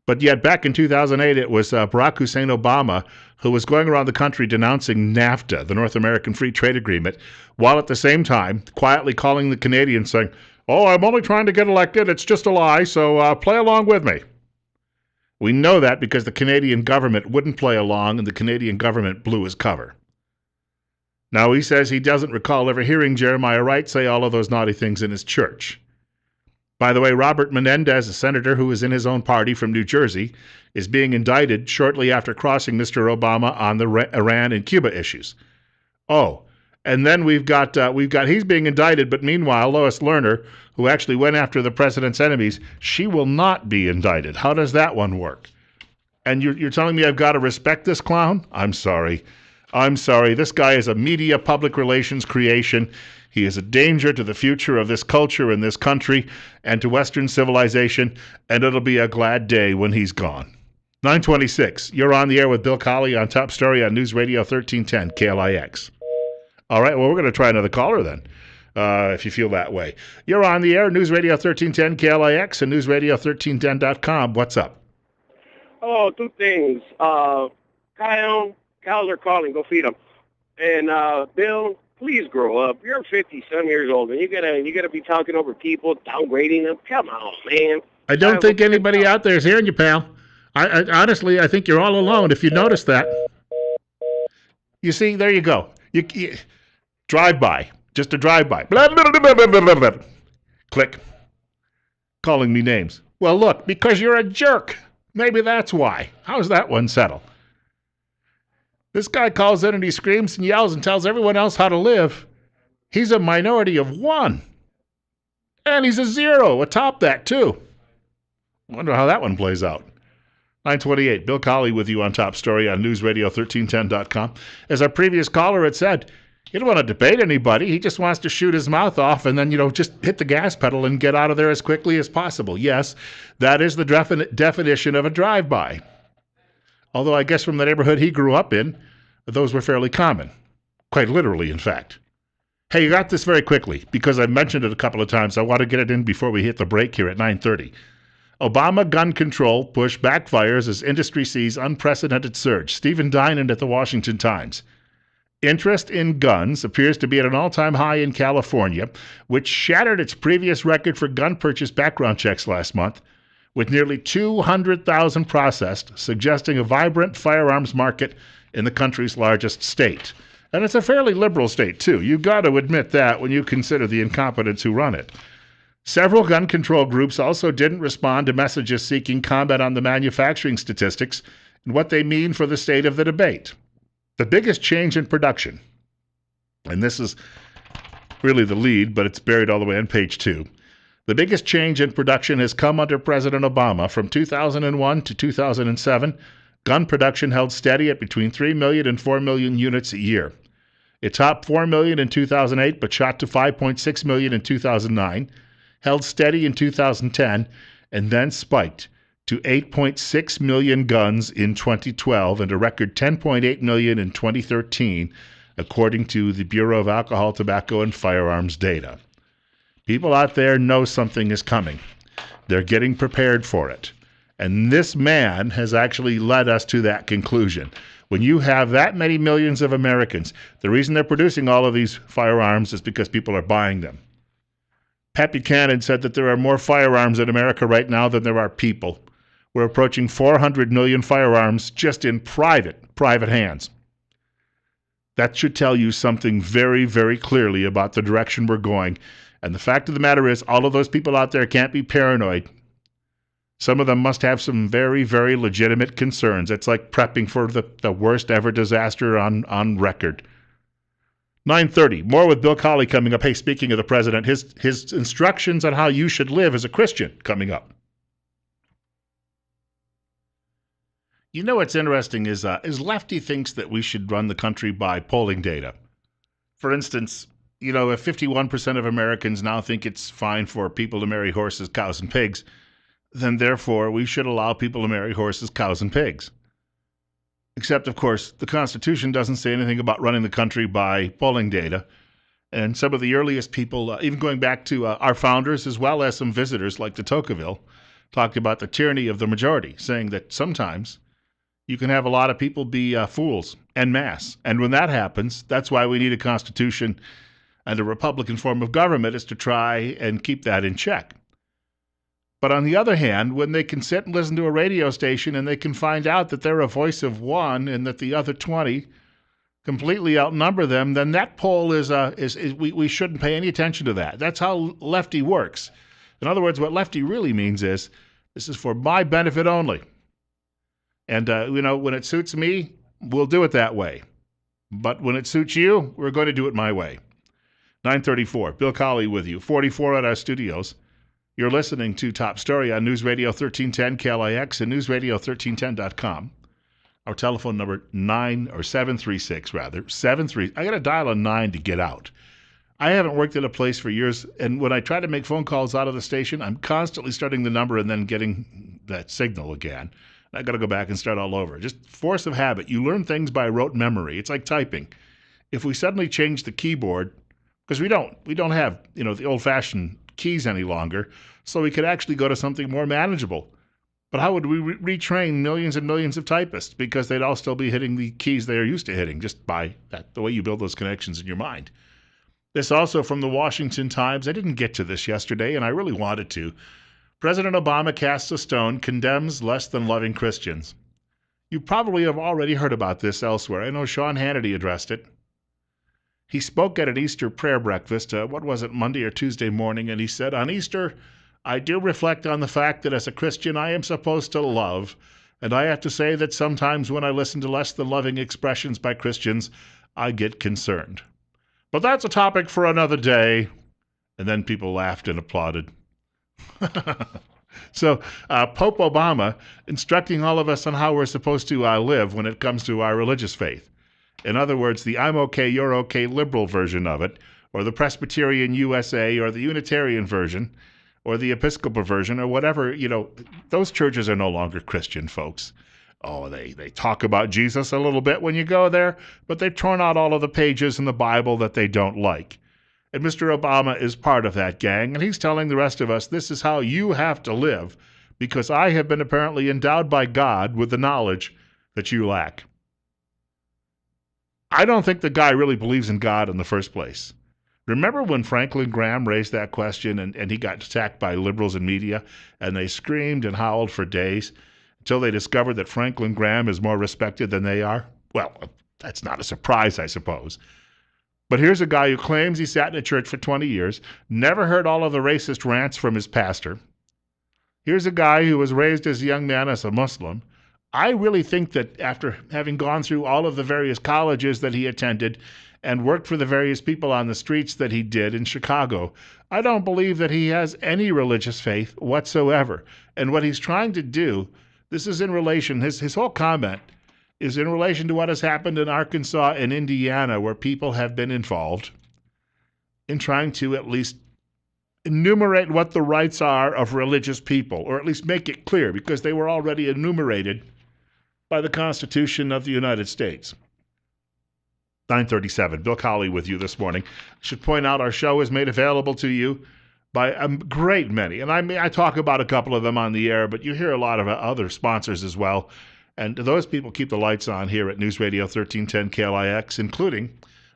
But yet back in 2008, it was Barack Hussein Obama who was going around the country denouncing NAFTA, the North American Free Trade Agreement, while at the same time quietly calling the Canadians saying, I'm only trying to get elected. It's just a lie, so play along with me. We know that because the Canadian government wouldn't play along and the Canadian government blew his cover. Now, he says he doesn't recall ever hearing Jeremiah Wright say all of those naughty things in his church. By the way, Robert Menendez, a senator who is in his own party from New Jersey, is being indicted shortly after crossing Mr. Obama on the Iran and Cuba issues. And then we've got he's being indicted, but meanwhile, Lois Lerner, who actually went after the president's enemies, she will not be indicted. How does that one work? And you're telling me I've got to respect this clown? I'm sorry. I'm sorry. This guy is a media public relations creation. He is a danger to the future of this culture and this country and to Western civilization, and it'll be a glad day when he's gone. 926, you're on the air with Bill Colley on Top Story on News Radio 1310 KLIX. All right, well, we're going to try another caller then, if you feel that way. You're on the air, News Radio 1310 KLIX and newsradio1310.com. What's up?
Oh, two things. Cows are calling. Go feed them. And Bill, please grow up. You're 50-some years old, and you gotta be talking over people, downgrading them. Come on, man.
I don't think anybody out there is hearing you, pal. I honestly, I think you're all alone. If you notice that, you see, there you go. You drive by, just a drive by. Blah, blah, blah, blah, blah, blah. Click. Calling me names. Well, look, because you're a jerk. Maybe that's why. How's that one settle? This guy calls in and he screams and yells and tells everyone else how to live. He's a minority of one. And he's a zero atop that, too. Wonder how that one plays out. 928, Bill Colley with you on Top Story on newsradio1310.com. As our previous caller had said, he don't want to debate anybody. He just wants to shoot his mouth off and then, just hit the gas pedal and get out of there as quickly as possible. Yes, that is the definition of a drive-by. Although I guess from the neighborhood he grew up in, those were fairly common. Quite literally, in fact. Hey, you got this very quickly because I mentioned it a couple of times. I want to get it in before we hit the break here at 9:30. Obama gun control push backfires as industry sees unprecedented surge. Stephen Dinan at the Washington Times. Interest in guns appears to be at an all-time high in California, which shattered its previous record for gun purchase background checks last month, with nearly 200,000 processed, suggesting a vibrant firearms market in the country's largest state. And it's a fairly liberal state, too. You've got to admit that when you consider the incompetents who run it. Several gun control groups also didn't respond to messages seeking comment on the manufacturing statistics and what they mean for the state of the debate. The biggest change in production, and this is really the lead, but it's buried all the way on page 2. The biggest change in production has come under President Obama. From 2001 to 2007, gun production held steady at between 3 million and 4 million units a year. It topped 4 million in 2008, but shot to 5.6 million in 2009. Held steady in 2010, and then spiked to 8.6 million guns in 2012 and a record 10.8 million in 2013, according to the Bureau of Alcohol, Tobacco, and Firearms data. People out there know something is coming. They're getting prepared for it. And this man has actually led us to that conclusion. When you have that many millions of Americans, the reason they're producing all of these firearms is because people are buying them. Pat Buchanan said that there are more firearms in America right now than there are people. We're approaching 400 million firearms just in private hands. That should tell you something very, very clearly about the direction we're going. And the fact of the matter is, all of those people out there can't be paranoid. Some of them must have some very, very legitimate concerns. It's like prepping for the worst ever disaster on record. 9:30, more with Bill Colley coming up. Hey, speaking of the president, his instructions on how you should live as a Christian coming up. You know what's interesting is Lefty thinks that we should run the country by polling data. For instance, if 51% of Americans now think it's fine for people to marry horses, cows, and pigs, then therefore we should allow people to marry horses, cows, and pigs. Except, of course, the Constitution doesn't say anything about running the country by polling data. And some of the earliest people, even going back to our founders, as well as some visitors like de Tocqueville, talked about the tyranny of the majority, saying that sometimes you can have a lot of people be fools en masse. And when that happens, that's why we need a Constitution and a Republican form of government, is to try and keep that in check. But on the other hand, when they can sit and listen to a radio station and they can find out that they're a voice of one and that the other 20 completely outnumber them, then that poll we shouldn't pay any attention to that. That's how Lefty works. In other words, what Lefty really means is, this is for my benefit only. And, when it suits me, we'll do it that way. But when it suits you, we're going to do it my way. 9:34, Bill Colley with you. 44 at our studios. You're listening to Top Story on News Radio 1310 KLIX and newsradio1310.com. Our telephone number 736 rather. 73. I got to dial a 9 to get out. I haven't worked at a place for years, and when I try to make phone calls out of the station, I'm constantly starting the number and then getting that signal again. I got to go back and start all over. Just force of habit. You learn things by rote memory. It's like typing. If we suddenly change the keyboard, because we don't have, the old-fashioned keys any longer, so we could actually go to something more manageable. But how would we retrain millions and millions of typists? Because they'd all still be hitting the keys they are used to hitting, just by the way you build those connections in your mind. This also from the Washington Times. I didn't get to this yesterday, and I really wanted to. President Obama casts a stone, condemns less than loving Christians. You probably have already heard about this elsewhere. I know Sean Hannity addressed it. He spoke at an Easter prayer breakfast, Monday or Tuesday morning, and he said, on Easter, I do reflect on the fact that as a Christian I am supposed to love, and I have to say that sometimes when I listen to less than loving expressions by Christians, I get concerned. But that's a topic for another day. And then people laughed and applauded. So Pope Obama instructing all of us on how we're supposed to live when it comes to our religious faith. In other words, the I'm okay, you're okay liberal version of it, or the Presbyterian USA, or the Unitarian version, or the Episcopal version, or whatever, those churches are no longer Christian, folks. Oh, they talk about Jesus a little bit when you go there, but they've torn out all of the pages in the Bible that they don't like. And Mr. Obama is part of that gang, and he's telling the rest of us, this is how you have to live, because I have been apparently endowed by God with the knowledge that you lack. I don't think the guy really believes in God in the first place. Remember when Franklin Graham raised that question and he got attacked by liberals and media, and they screamed and howled for days until they discovered that Franklin Graham is more respected than they are? Well, that's not a surprise, I suppose. But here's a guy who claims he sat in a church for 20 years, never heard all of the racist rants from his pastor. Here's a guy who was raised as a young man as a Muslim. I really think that after having gone through all of the various colleges that he attended and worked for the various people on the streets that he did in Chicago, I don't believe that he has any religious faith whatsoever. And what he's trying to do, this is in relation, his whole comment is in relation to what has happened in Arkansas and Indiana, where people have been involved in trying to at least enumerate what the rights are of religious people, or at least make it clear, because they were already enumerated by the Constitution of the United States. 9:37. Bill Colley with you this morning. I should point out our show is made available to you by a great many. And I talk about a couple of them on the air, but you hear a lot of other sponsors as well. And those people keep the lights on here at News Radio 1310 KLIX, including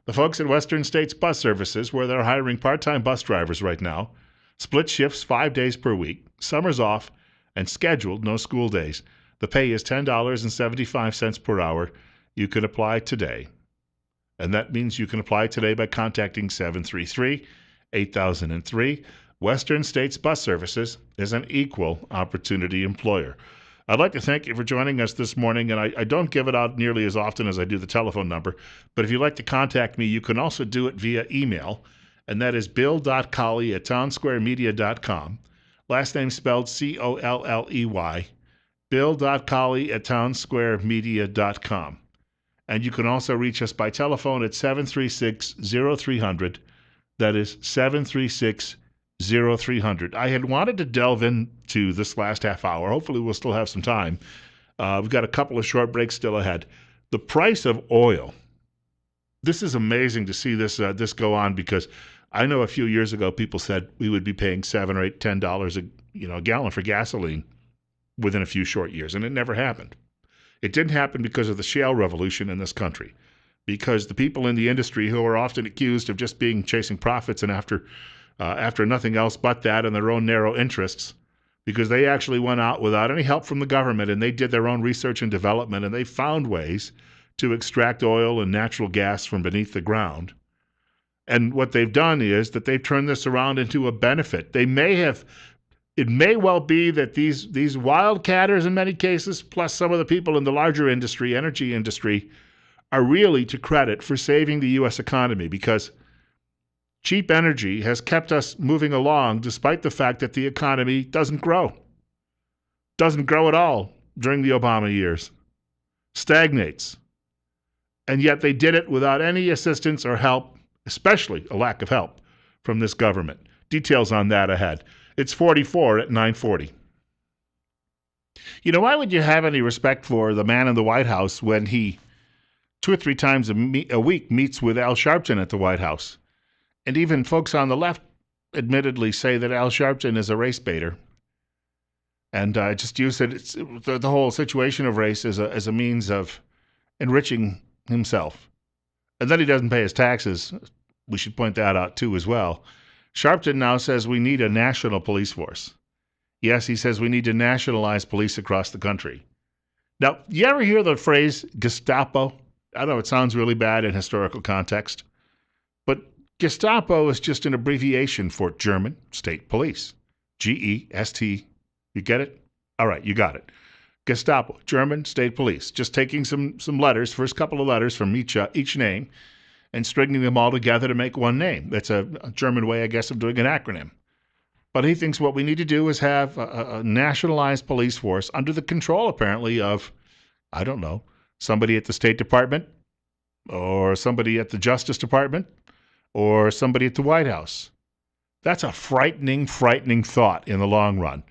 the folks at Western States Bus Services, where they're hiring part-time bus drivers right now. Split shifts 5 days per week, summers off, and scheduled, no school days. The pay is $10.75 per hour. You can apply today. And that means you can apply today by contacting 733-8003. Western States Bus Services is an equal opportunity employer. I'd like to thank you for joining us this morning, and I don't give it out nearly as often as I do the telephone number, but if you'd like to contact me, you can also do it via email, and that is bill.colley@townsquaremedia.com. Last name spelled Colley, bill.colley@townsquaremedia.com. And you can also reach us by telephone at 736-0300. That is 736-0300. I had wanted to delve into this last half hour. Hopefully we'll still have some time. We've got a couple of short breaks still ahead. The price of oil. This is amazing to see this go on, because I know a few years ago people said we would be paying $7 or $8, $10 a gallon for gasoline within a few short years, and it never happened. It didn't happen because of the shale revolution in this country, because the people in the industry who are often accused of just chasing profits and after nothing else but that and their own narrow interests, because they actually went out without any help from the government and they did their own research and development, and they found ways to extract oil and natural gas from beneath the ground. And what they've done is that they've turned this around into a benefit. It may well be that these wildcatters in many cases, plus some of the people in the larger industry, energy industry, are really to credit for saving the U.S. economy, because Cheap energy has kept us moving along despite the fact that the economy doesn't grow. Doesn't grow at all during the Obama years. Stagnates. And yet they did it without any assistance or help, especially a lack of help from this government. Details on that ahead. It's 44 at 9:40. You know, why would you have any respect for the man in the White House when he 2 or 3 times a week meets with Al Sharpton at the White House? And even folks on the left admittedly say that Al Sharpton is a race baiter. And I just use it, the whole situation of race as a means of enriching himself. And then he doesn't pay his taxes. We should point that out too as well. Sharpton now says we need a national police force. Yes, he says we need to nationalize police across the country. Now, you ever hear the phrase Gestapo? I know it sounds really bad in historical context, but Gestapo is just an abbreviation for German State Police. G-E-S-T. You get it? All right, you got it. Gestapo, German State Police. Just taking some letters, first couple of letters from each name, and stringing them all together to make one name. That's a German way, I guess, of doing an acronym. But he thinks what we need to do is have a nationalized police force under the control, apparently, of, I don't know, somebody at the State Department, or somebody at the Justice Department, or somebody at the White House. That's a frightening, frightening thought in the long run.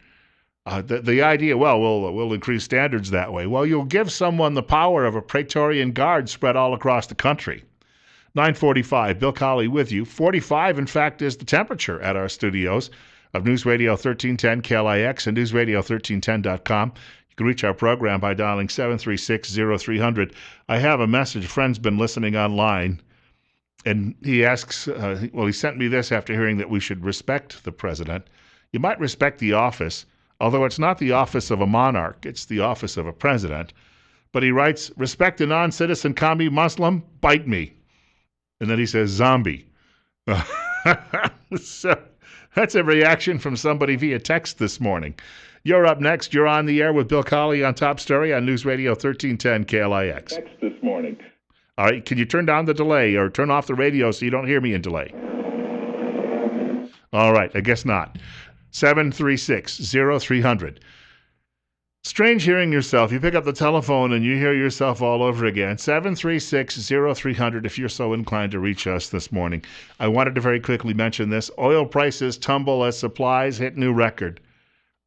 The idea, well, we'll increase standards that way. Well, you'll give someone the power of a Praetorian Guard spread all across the country. 9:45, Bill Colley with you. 45, in fact, is the temperature at our studios of News Radio 1310 KLIX and newsradio1310.com. You can reach our program by dialing 736-0300. I have a message. A friend's been listening online, and he asks, he sent me this after hearing that we should respect the president. You might respect the office, although it's not the office of a monarch, it's the office of a president. But he writes, respect a non-citizen commie Muslim, bite me. And then he says, zombie. So that's a reaction from somebody via text this morning. You're up next. You're on the air with Bill Colley on Top Story on News Radio 1310 KLIX.
Text this morning.
All right, can you turn down the delay or turn off the radio so you don't hear me in delay? All right, I guess not. 736-0300. Strange hearing yourself. You pick up the telephone and you hear yourself all over again. 736-0300 if you're so inclined to reach us this morning. I wanted to very quickly mention this. Oil prices tumble as supplies hit new record.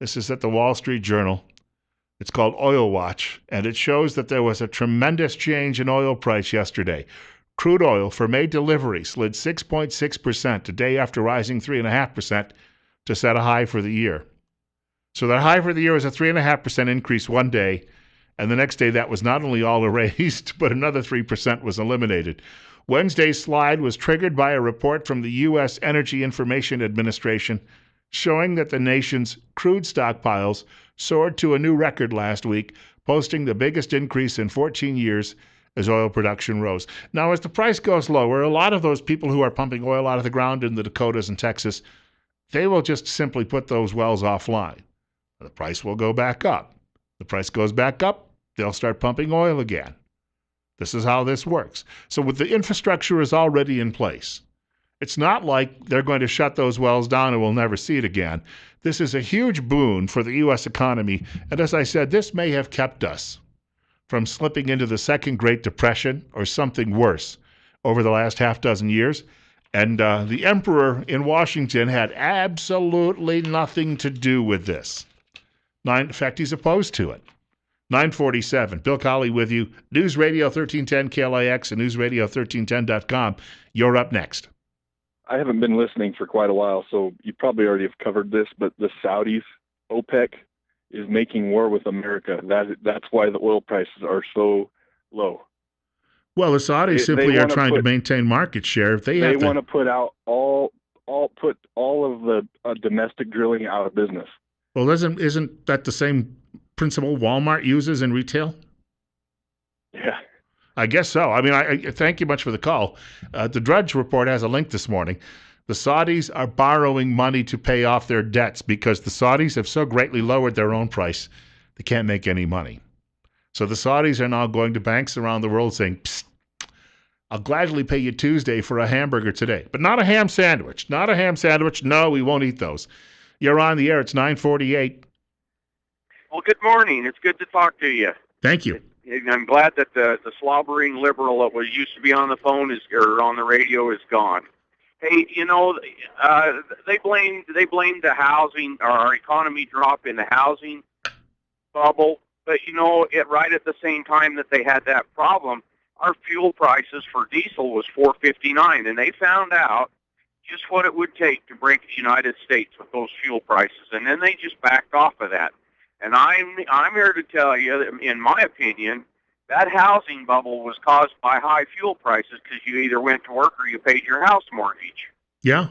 This is at the Wall Street Journal. It's called Oil Watch, and it shows that there was a tremendous change in oil price yesterday. Crude oil for May delivery slid 6.6% a day after rising 3.5% to set a high for the year. So the high for the year was a 3.5% increase one day, and the next day that was not only all erased, but another 3% was eliminated. Wednesday's slide was triggered by a report from the U.S. Energy Information Administration showing that the nation's crude stockpiles soared to a new record last week, posting the biggest increase in 14 years as oil production rose. Now, as the price goes lower, a lot of those people who are pumping oil out of the ground in the Dakotas and Texas, they will just simply put those wells offline. The price will go back up. The price goes back up, they'll start pumping oil again. This is how this works. So with the infrastructure is already in place. It's not like they're going to shut those wells down and we'll never see it again. This is a huge boon for the U.S. economy. And as I said, this may have kept us from slipping into the second Great Depression or something worse over the last half dozen years. And the emperor in Washington had absolutely nothing to do with this. In fact, he's opposed to it. 9:47. Bill Colley with you. News Radio 1310 KLIX and newsradio1310.com. You're up next.
I haven't been listening for quite a while, so you probably already have covered this, but the Saudis, OPEC, is making war with America. That's why the oil prices are so low.
Well, the Saudis simply are trying to maintain market share. They
want to put out all of the domestic drilling out of business.
Well, isn't that the same principle Walmart uses in retail?
Yeah.
I guess so. I mean, I thank you much for the call. The Drudge Report has a link this morning. The Saudis are borrowing money to pay off their debts because the Saudis have so greatly lowered their own price, they can't make any money. So the Saudis are now going to banks around the world saying, psst, I'll gladly pay you Tuesday for a hamburger today, but not a ham sandwich. Not a ham sandwich. No, we won't eat those. You're on the air. It's 9:48.
Well, good morning. It's good to talk to you.
Thank you.
I'm glad that the slobbering liberal that was used to be on the phone or on the radio is gone. Hey, they blamed the housing or our economy drop in the housing bubble, but right at the same time that they had that problem, our fuel prices for diesel was $4.59, and they found out just what it would take to break the United States with those fuel prices, and then they just backed off of that. And I'm here to tell you that, in my opinion, that housing bubble was caused by high fuel prices because you either went to work or you paid your house mortgage.
Yeah.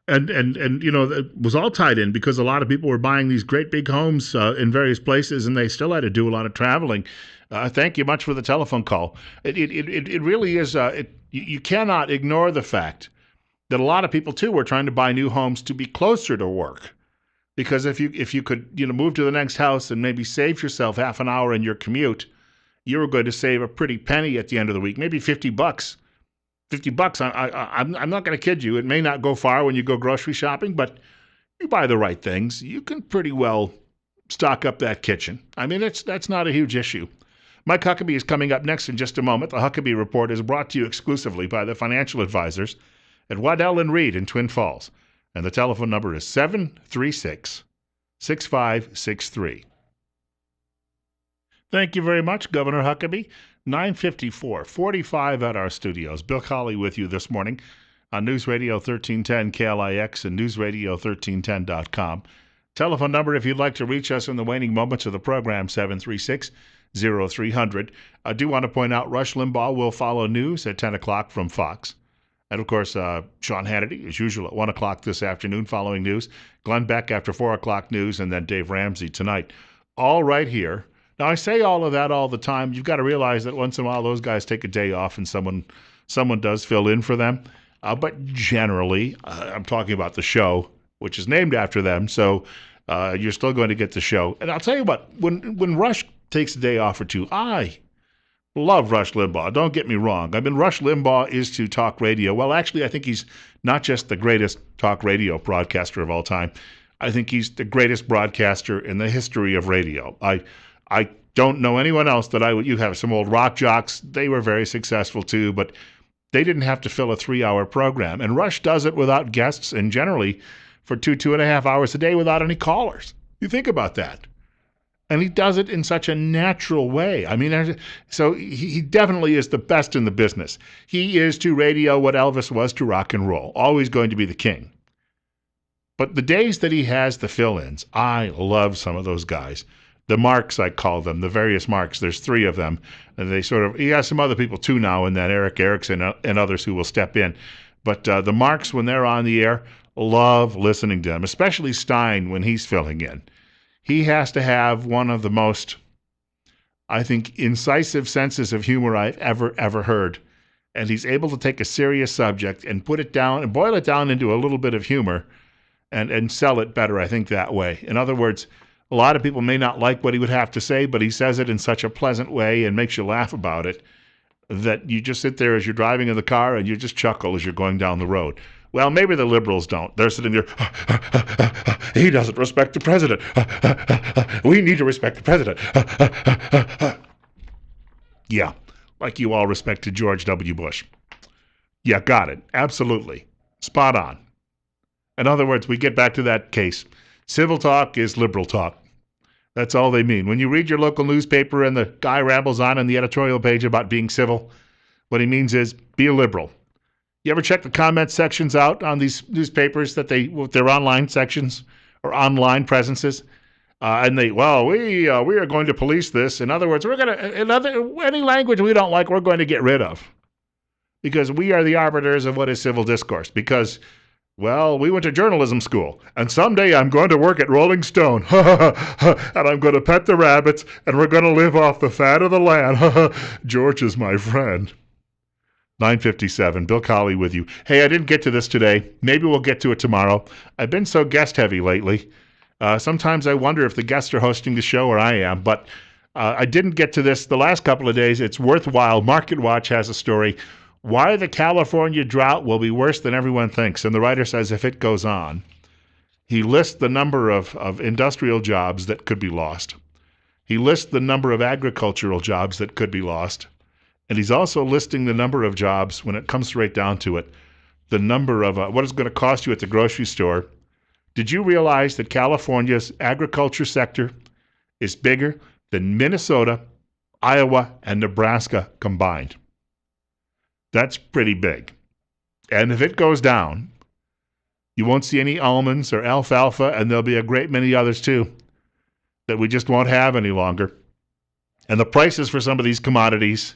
And it was all tied in because a lot of people were buying these great big homes in various places, and they still had to do a lot of traveling. Thank you much for the telephone call. It really is. You cannot ignore the fact that a lot of people too were trying to buy new homes to be closer to work, because if you could move to the next house and maybe save yourself half an hour in your commute, you were going to save a pretty penny at the end of the week, maybe $50. $50. I'm not going to kid you. It may not go far when you go grocery shopping, but you buy the right things, you can pretty well stock up that kitchen. I mean, that's not a huge issue. Mike Huckabee is coming up next in just a moment. The Huckabee Report is brought to you exclusively by the financial advisors at Waddell & Reed in Twin Falls. And the telephone number is 736-6563. Thank you very much, Governor Huckabee. 9:54, 45 at our studios. Bill Colley with you this morning on News Radio 1310 KLIX and newsradio1310.com. Telephone number if you'd like to reach us in the waning moments of the program, 736-0300. I do want to point out Rush Limbaugh will follow news at 10 o'clock from Fox. And, of course, Sean Hannity, as usual, at 1 o'clock this afternoon following news. Glenn Beck after 4 o'clock news, and then Dave Ramsey tonight. All right here. Now, I say all of that all the time. You've got to realize that once in a while those guys take a day off and someone does fill in for them. But generally, I'm talking about the show, which is named after them, so you're still going to get the show. And I'll tell you what, when Rush takes a day off or two, I love Rush Limbaugh. Don't get me wrong. I mean, Rush Limbaugh is to talk radio. Well, actually, I think he's not just the greatest talk radio broadcaster of all time. I think he's the greatest broadcaster in the history of radio. I don't know anyone else that you have some old rock jocks. They were very successful too, but they didn't have to fill a 3-hour program. And Rush does it without guests and generally for 2.5 hours a day without any callers. You think about that. And he does it in such a natural way. I mean, so he definitely is the best in the business. He is to radio what Elvis was to rock and roll, always going to be the king. But the days that he has the fill-ins, I love some of those guys. The marks, I call them, the various marks. There's 3 of them. And he has some other people too now, and then Eric Erickson and others who will step in. But the marks, when they're on the air, love listening to them, especially Stein when he's filling in. He has to have one of the most, I think, incisive senses of humor I've ever heard. And he's able to take a serious subject and put it down and boil it down into a little bit of humor and sell it better, I think, that way. In other words, a lot of people may not like what he would have to say, but he says it in such a pleasant way and makes you laugh about it that you just sit there as you're driving in the car and you just chuckle as you're going down the road. Well, maybe the liberals don't. They're sitting there, he doesn't respect the president. We need to respect the president. Yeah, like you all respected George W. Bush. Yeah, got it. Absolutely. Spot on. In other words, we get back to that case. Civil talk is liberal talk. That's all they mean. When you read your local newspaper and the guy rambles on in the editorial page about being civil, what he means is be a liberal. You ever check the comment sections out on these newspapers their online sections or online presences? And we are going to police this. In other words, any language we don't like, we're going to get rid of. Because we are the arbiters of what is civil discourse. Because, well, we went to journalism school, and someday I'm going to work at Rolling Stone, and I'm going to pet the rabbits, and we're going to live off the fat of the land. George is my friend. 9:57, Bill Colley with you. Hey, I didn't get to this today. Maybe we'll get to it tomorrow. I've been so guest-heavy lately. Sometimes I wonder if the guests are hosting the show or I am, but I didn't get to this the last couple of days. It's worthwhile. Market Watch has a story. Why the California drought will be worse than everyone thinks. And the writer says if it goes on, he lists the number of industrial jobs that could be lost. He lists the number of agricultural jobs that could be lost. And he's also listing the number of jobs, when it comes right down to it, the number of what it's going to cost you at the grocery store. Did you realize that California's agriculture sector is bigger than Minnesota, Iowa, and Nebraska combined? That's pretty big. And if it goes down, you won't see any almonds or alfalfa, and there'll be a great many others too that we just won't have any longer. And the prices for some of these commodities,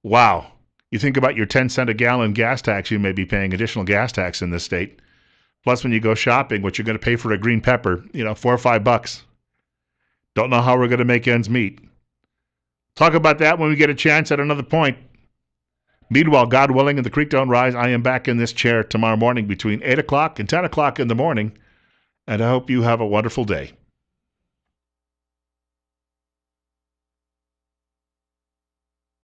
wow. You think about your 10-cent a gallon gas tax, you may be paying additional gas tax in this state. Plus, when you go shopping, what you're going to pay for a green pepper, $4 or $5. Don't know how we're going to make ends meet. Talk about that when we get a chance at another point. Meanwhile, God willing, and the creek don't rise, I am back in this chair tomorrow morning between 8 o'clock and 10 o'clock in the morning, and I hope you have a wonderful day.